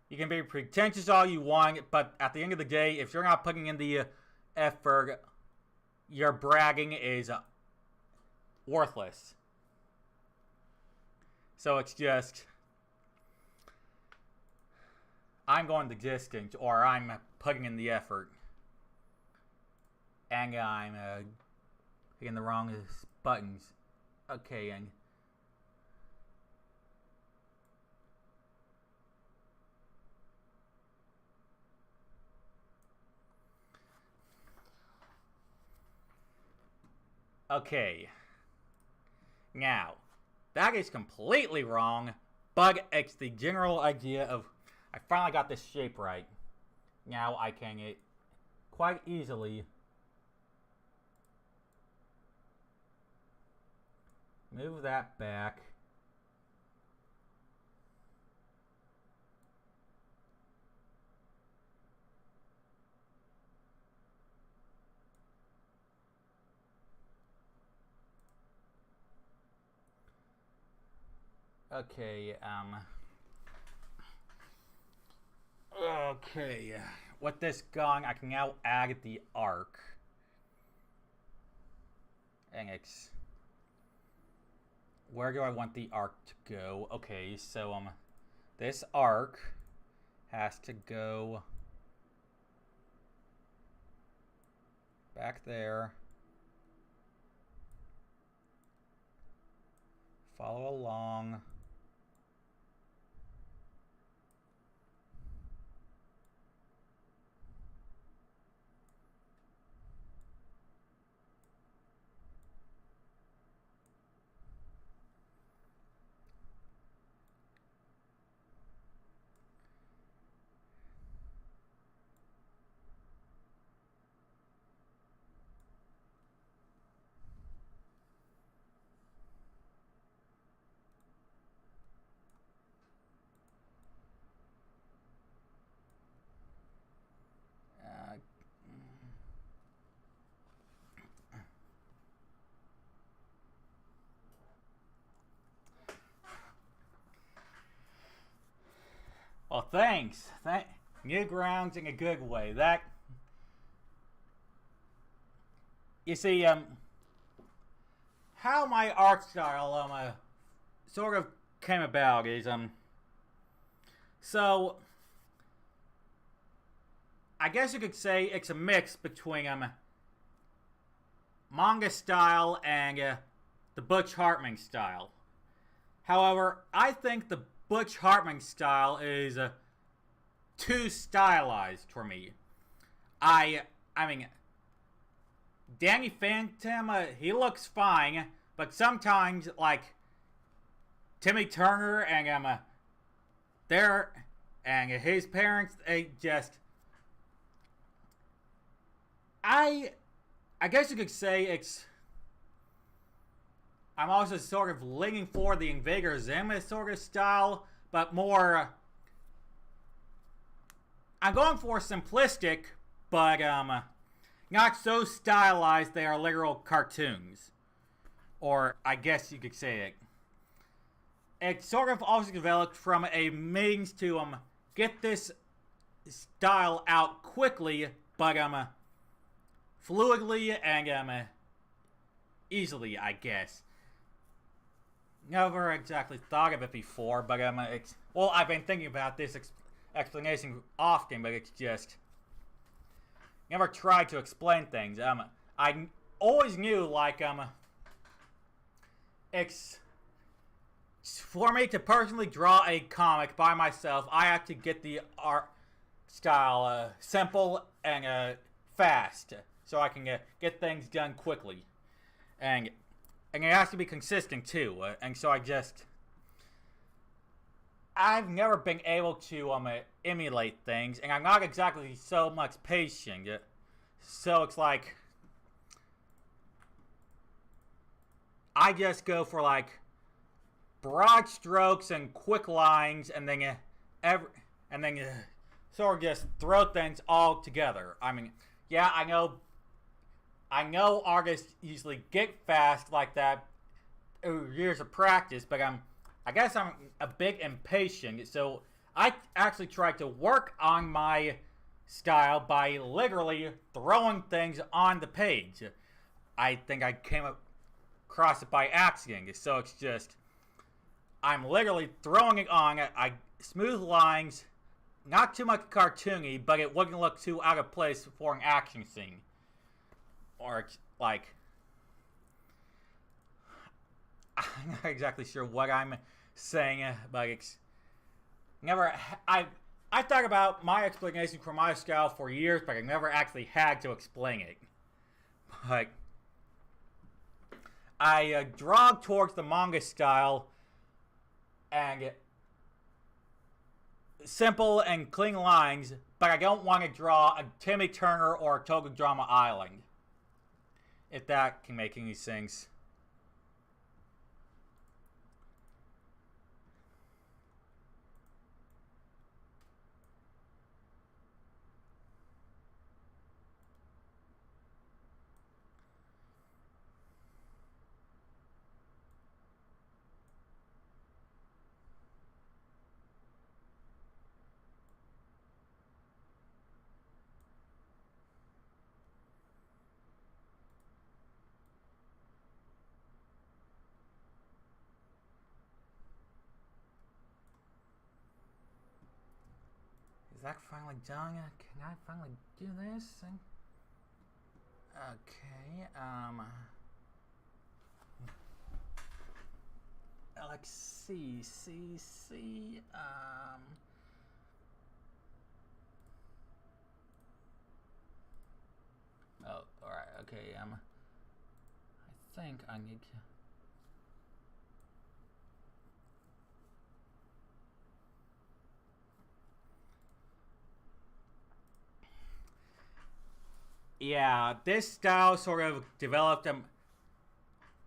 You can be pretentious all you want, but at the end of the day, if you're not putting in the effort, your bragging is worthless. So it's just, I'm going the distance, or I'm putting in the effort, and I'm hitting the wrong buttons. Okay, and okay. Now, that is completely wrong, but it's the general idea of, I finally got this shape right. Now I can quite easily move that back. Okay, okay, with this gone, I can now add the arc. And it's, where do I want the arc to go? Okay, so, this arc has to go back there. Follow along. Well, thanks. New grounds in a good way. That, you see, how my art style sort of came about is so I guess you could say it's a mix between manga style and the Butch Hartman style. However, I think the Butch Hartman style is too stylized for me. I mean, Danny Phantom, he looks fine, but sometimes, like, Timmy Turner and and his parents, they just, I guess you could say it's, I'm also sort of leaning for the Invader Zim sort of style, but more I'm going for simplistic, but not so stylized they are literal cartoons. Or I guess you could say it. It sort of also developed from a means to get this style out quickly, but fluidly and easily, I guess. Never exactly thought of it before, but well, I've been thinking about this explanation often, but it's just never tried to explain things. I always knew like it's for me to personally draw a comic by myself. I have to get the art style simple and fast, so I can get things done quickly, and it has to be consistent too. And so I've never been able to emulate things, and I'm not exactly so much patient. So it's like I just go for like broad strokes and quick lines, and then sort of just throw things all together. I mean, yeah, I know artists usually get fast like that through years of practice, but I guess I'm a bit impatient, so I actually tried to work on my style by literally throwing things on the page. I think I came across it by accident, so it's just I'm literally throwing it on. I smooth lines, not too much cartoony, but it wouldn't look too out of place for an action scene. Or it's like I'm not exactly sure what I'm saying, but it's never. I thought about my explanation for my style for years, but I never actually had to explain it. But I draw towards the manga style and simple and clean lines, but I don't want to draw a Timmy Turner or a Tokudrama Island. If that can make any sense. Is that finally done? Can I finally do this? Okay, let's see, oh, alright, okay, I think I need to... Yeah, this style sort of developed.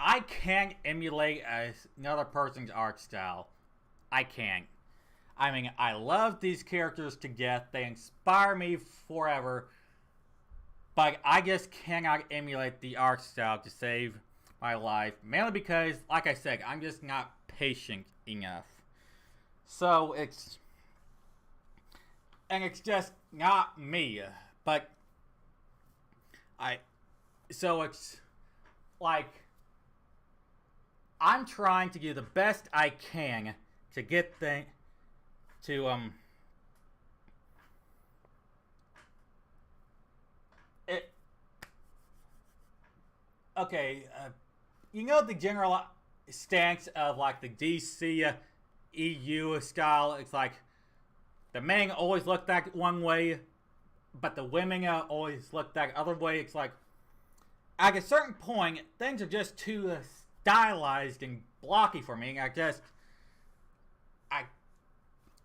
I can't emulate another person's art style. I can't. I mean, I love these characters to death. They inspire me forever. But I just cannot emulate the art style to save my life. Mainly because, like I said, I'm just not patient enough. So it's just not me. But so it's like I'm trying to do the best I can to get okay, you know the general stance of like the DC EU style. It's like the men always look that one way, but the women always look that other way. It's like at a certain point, things are just too stylized and blocky for me.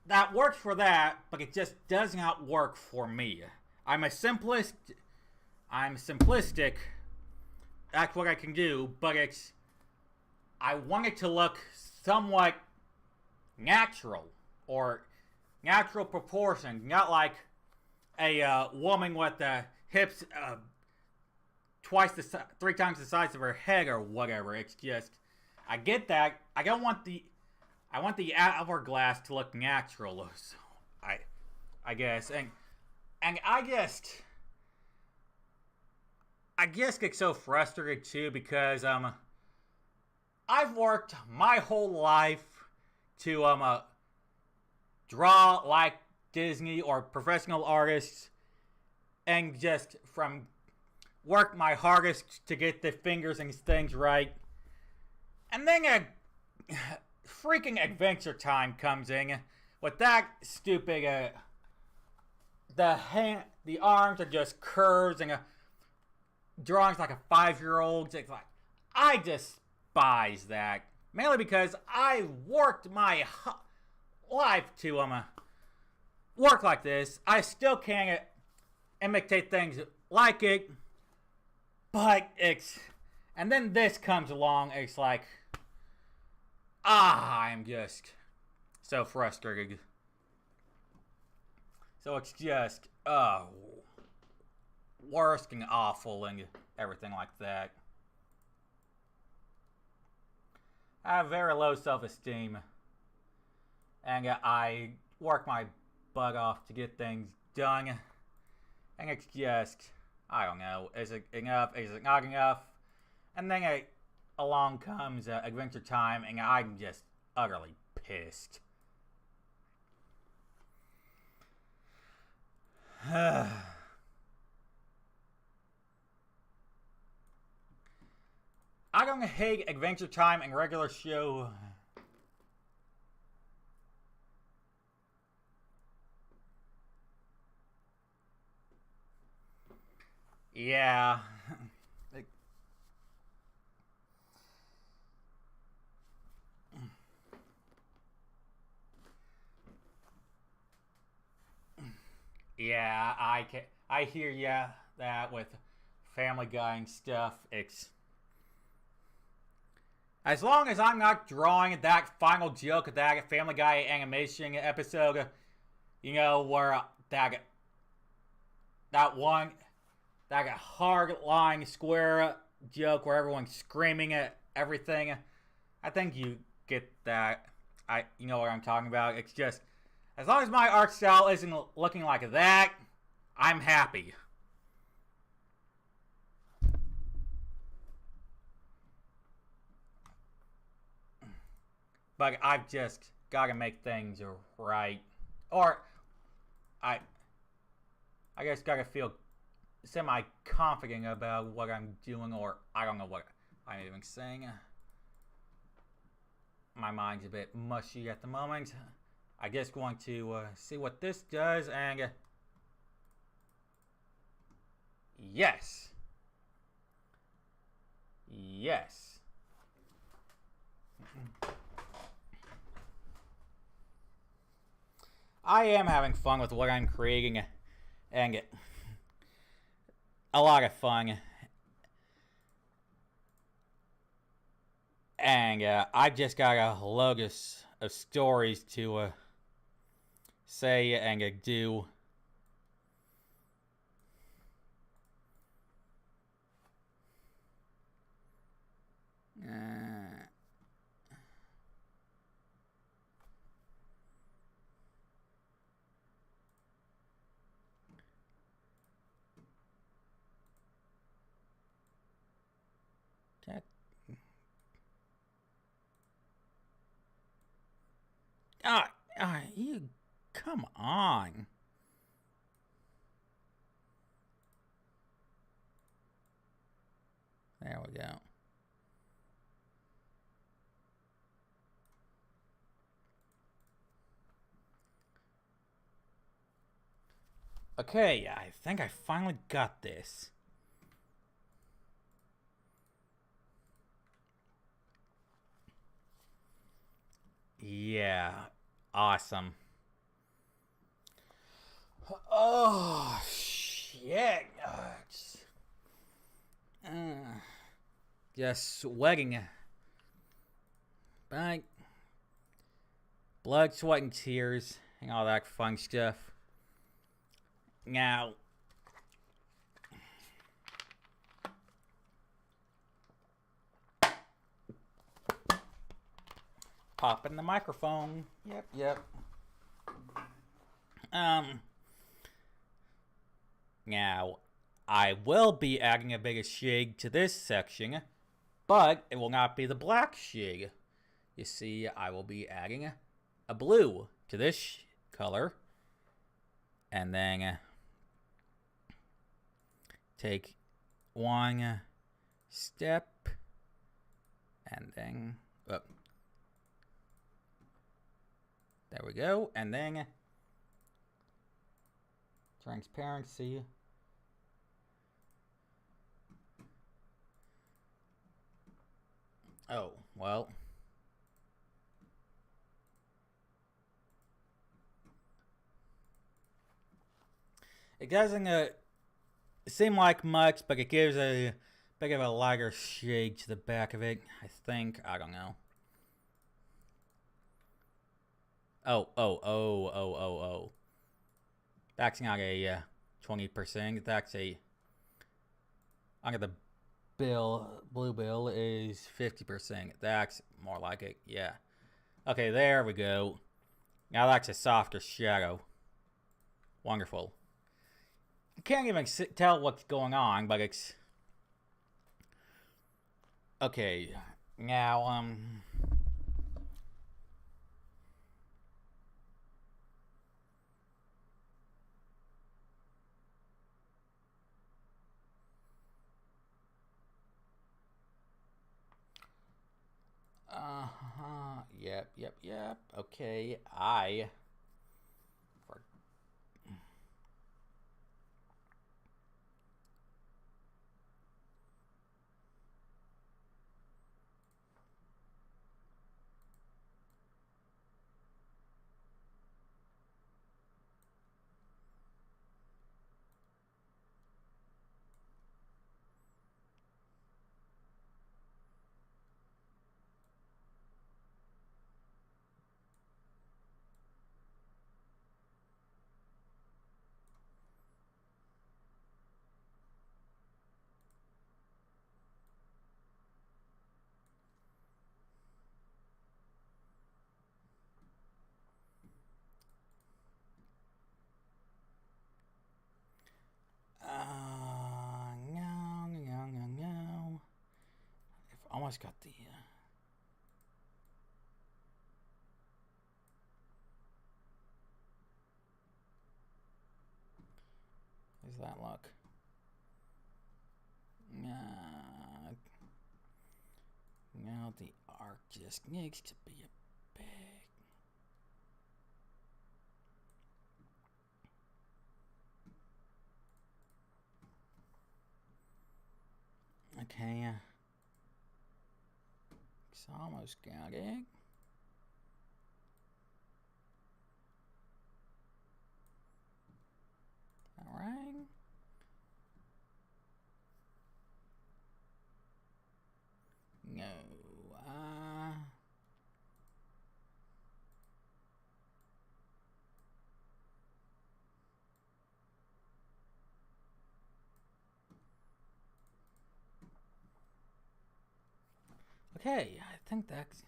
That works for that, but it just does not work for me. I'm simplistic. That's what I can do, but I want it to look somewhat natural or natural proportions, not like a woman with hips three times the size of her head or whatever. It's just, I get that. I want the hourglass to look natural. So I guess, and I just get so frustrated too because I've worked my whole life to draw like Disney or professional artists, and just from work my hardest to get the fingers and things right. And then a freaking Adventure Time comes in with that stupid the arms are just curves and drawings like a 5-year-old. It's like, I despise that, mainly because I worked my life to work like this. I still can't imitate things like it, but and then this comes along. It's like, I'm just so frustrated. So it's just worst and awful and everything like that. I have very low self-esteem, and I work my butt off to get things done, and it's just, I don't know, is it enough, is it not enough? And then along comes Adventure Time, and I'm just utterly pissed. I don't hate Adventure Time and regular show. Yeah. Yeah, I hear ya that with Family Guy and stuff. It's as long as I'm not drawing that final joke of that Family Guy animation episode, you know, where that hard line square joke where everyone's screaming at everything. I think you get that. You know what I'm talking about. It's just, as long as my art style isn't looking like that, I'm happy. But I've just got to make things right. Or, I guess got to feel semi-confident about what I'm doing, or I don't know what I'm even saying. My mind's a bit mushy at the moment. I guess going to see what this does, and yes. Yes. I am having fun with what I'm creating, and a lot of fun. And I just got a load of stories to say and do. You come on. There we go. Okay, I think I finally got this. Yeah, awesome. Oh, shit. Just sweating. But blood, sweat, and tears, and all that fun stuff. Now, pop in the microphone. Yep. Now, I will be adding a bigger shade to this section, but it will not be the black shade. You see, I will be adding a blue to this color, and then take one step, and then there we go, and then transparency. Oh, well. It doesn't seem like much, but it gives a bit of a lighter shade to the back of it, I think. I don't know. Oh. That's not a 20%. That's a... Under the blue bill is 50%. That's more like it, yeah. Okay, there we go. Now that's a softer shadow. Wonderful. You can't even tell what's going on, but it's... Okay, now, Yep. Okay, no. I've almost got the... Does that look? Now the arc just needs to be a bit... Okay, it's almost got it. All right. No. Okay, I think that's...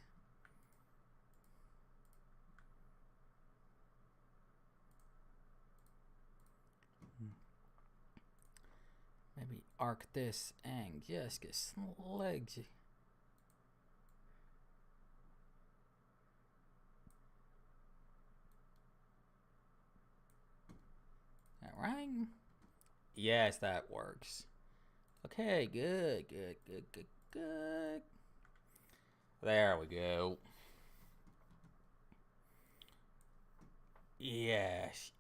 Maybe arc this and just get legs. Alright. Yes, that works. Okay, good. There we go. Yes.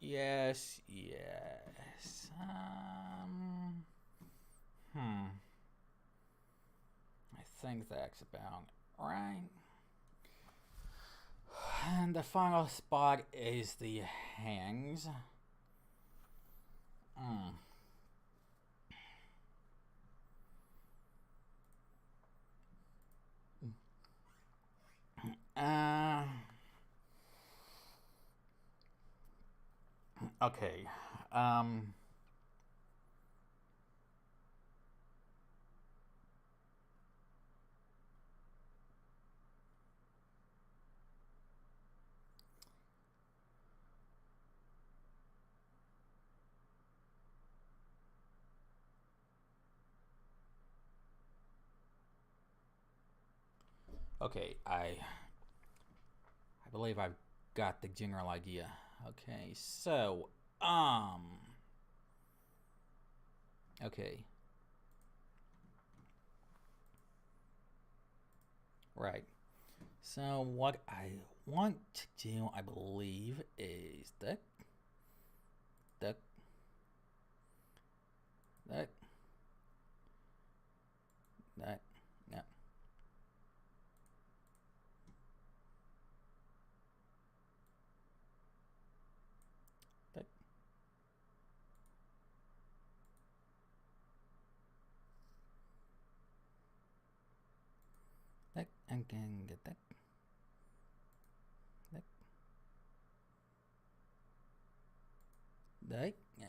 I think that's about right. And the final spot is the hangs. Okay. Um. Okay, I believe I've got the general idea. Okay, so okay. Right. So what I want to do, I believe, is that that that yeah. That that again get that that yeah,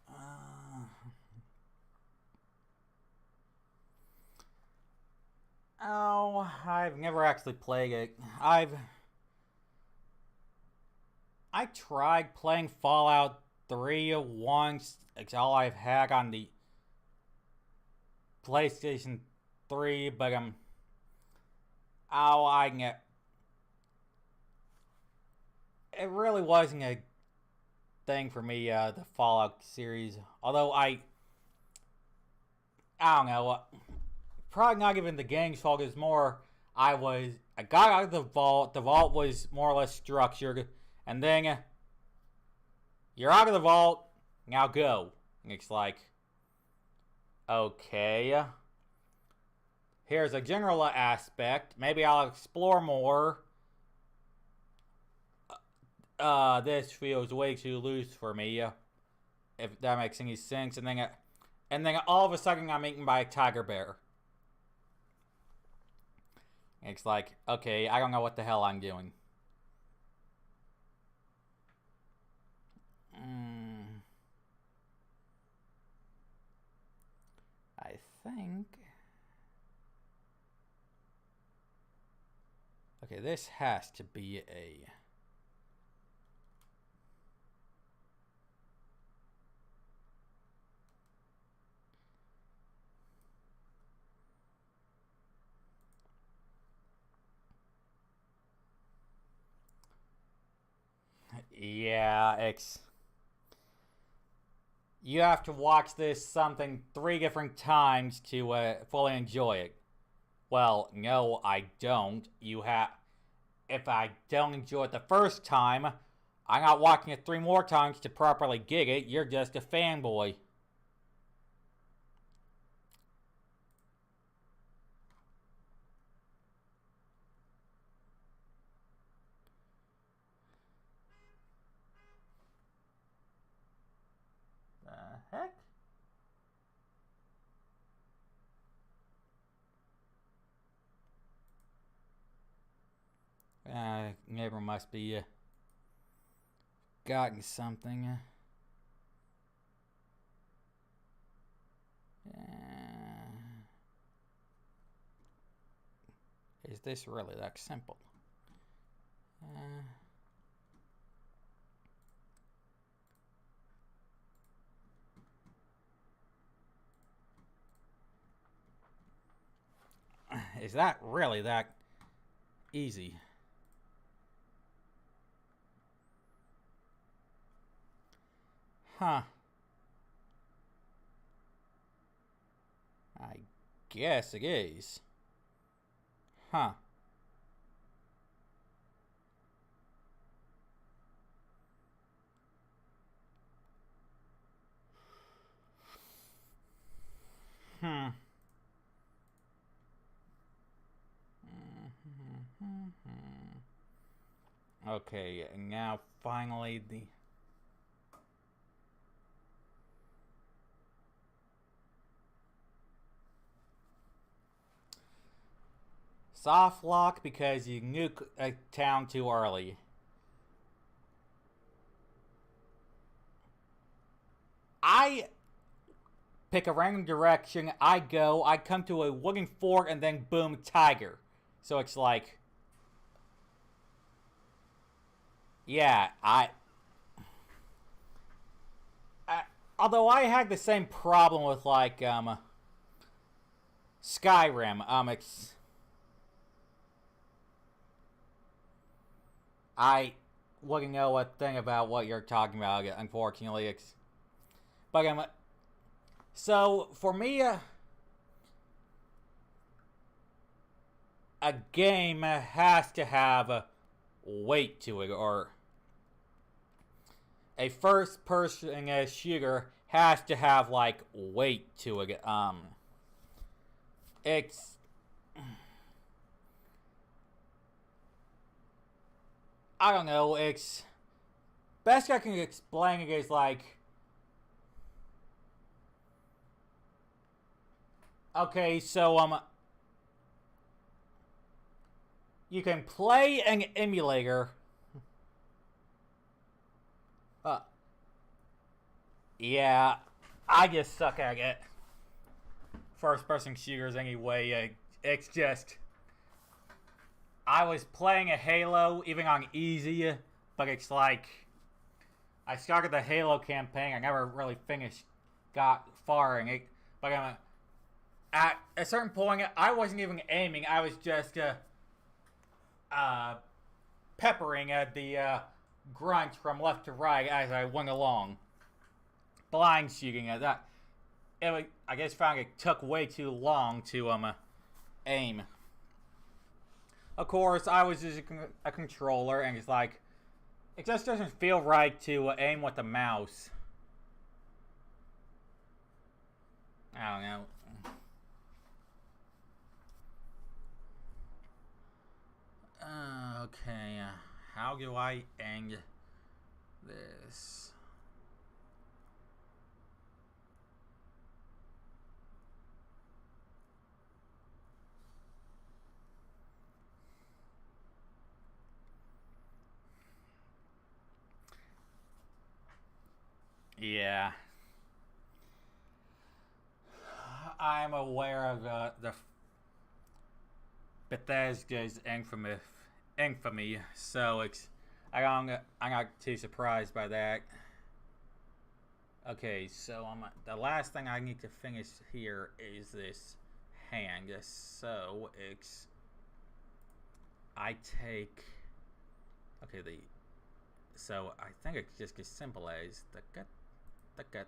uh, oh, I've never actually played it. I tried playing Fallout 3 once. It's all I've had on the PlayStation 3, but oh, I get it really wasn't a thing for me. The Fallout series, although I don't know, probably not even the game's fault. It's more I got out of the vault. The vault was more or less structured, and then you're out of the vault. Now go. And it's like, okay, here's a general aspect. Maybe I'll explore more. This feels way too loose for me. If that makes any sense. And then all of a sudden I'm eaten by a tiger bear. It's like, okay, I don't know what the hell I'm doing. I think. Okay, this has to be a. Yeah, it's. You have to watch this something 3 different times to fully enjoy it. Well, no, I don't. You have. If I don't enjoy it the first time, I'm not watching it 3 more times to properly get it. You're just a fanboy. The heck? Neighbor must be gotten something. Is this really that simple? Is that really that easy? Huh. I guess it is. Huh. Okay, and now finally the soft lock because you nuke a town too early. I pick a random direction, I go, I come to a wooden fork, and then boom, tiger. So it's like, yeah, I although I had the same problem with like Skyrim, I wouldn't know a thing about what you're talking about. Unfortunately, but so for me, a game has to have a weight to it, or a first-person shooter has to have like weight to it. It's I don't know. It's best I can explain it is like, okay, so you can play an emulator. Uh, yeah, I just suck at it. First-person shooters anyway. It's just I was playing a Halo even on easy, but it's like I started the Halo campaign. I never really got far in it. But at a certain point, I wasn't even aiming. I was just peppering at the grunts from left to right as I went along, blind shooting at that. I guess found it took way too long to aim. Of course, I was using a controller, and it's like it just doesn't feel right to aim with the mouse. I don't know. Okay, how do I end this? Yeah, I'm aware of the Bethesda's infamy, so I'm not too surprised by that. Okay, so the last thing I need to finish here is this hand. So I take so I think it's just as simple as the gut, the gut,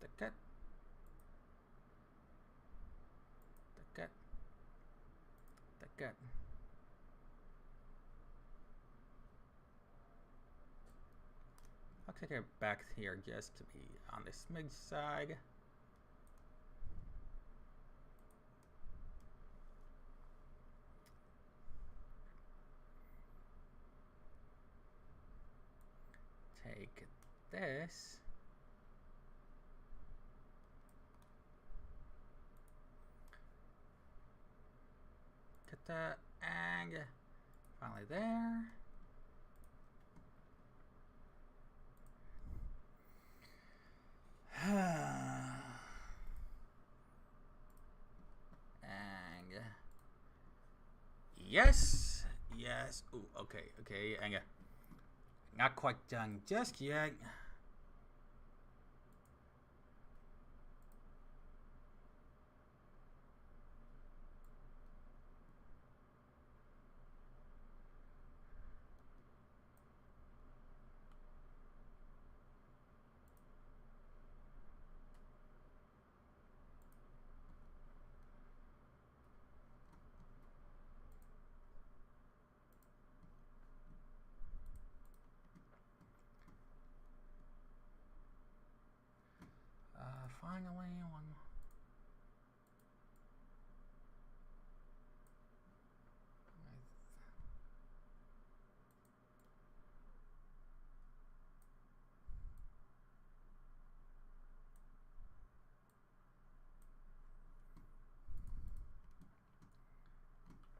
the gut, the gut. I'll take it back here just to be on the smidge side. Take this. Get that, and finally there. And yes, yes. Ooh, okay, and not quite done just yet. Finally, one.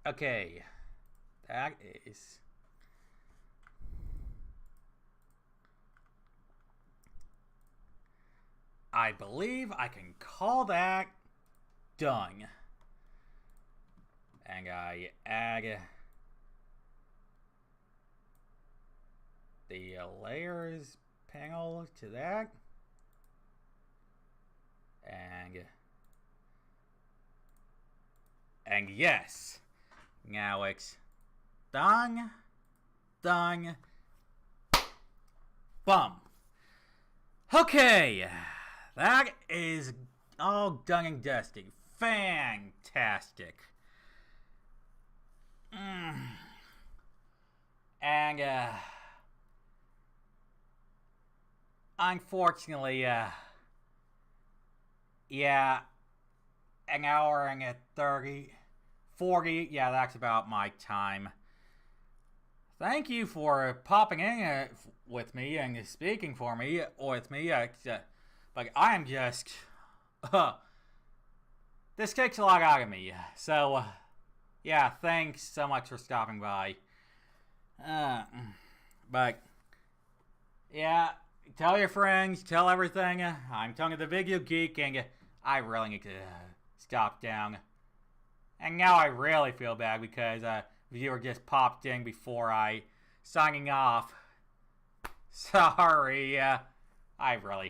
Okay, that is... I believe I can call that done. And I add the layers panel to that. And yes, now it's done, bum. Okay, that is all done and dusted. Fantastic. And unfortunately, yeah, an hour and 40, yeah, that's about my time. Thank you for popping in with me and speaking with me. But I am just, this takes a lot out of me. So, yeah, thanks so much for stopping by. But, yeah, tell your friends, tell everything. I'm Tony the Video Geek, and I really need to stop down. And now I really feel bad because viewer just popped in before I signing off. Sorry, I really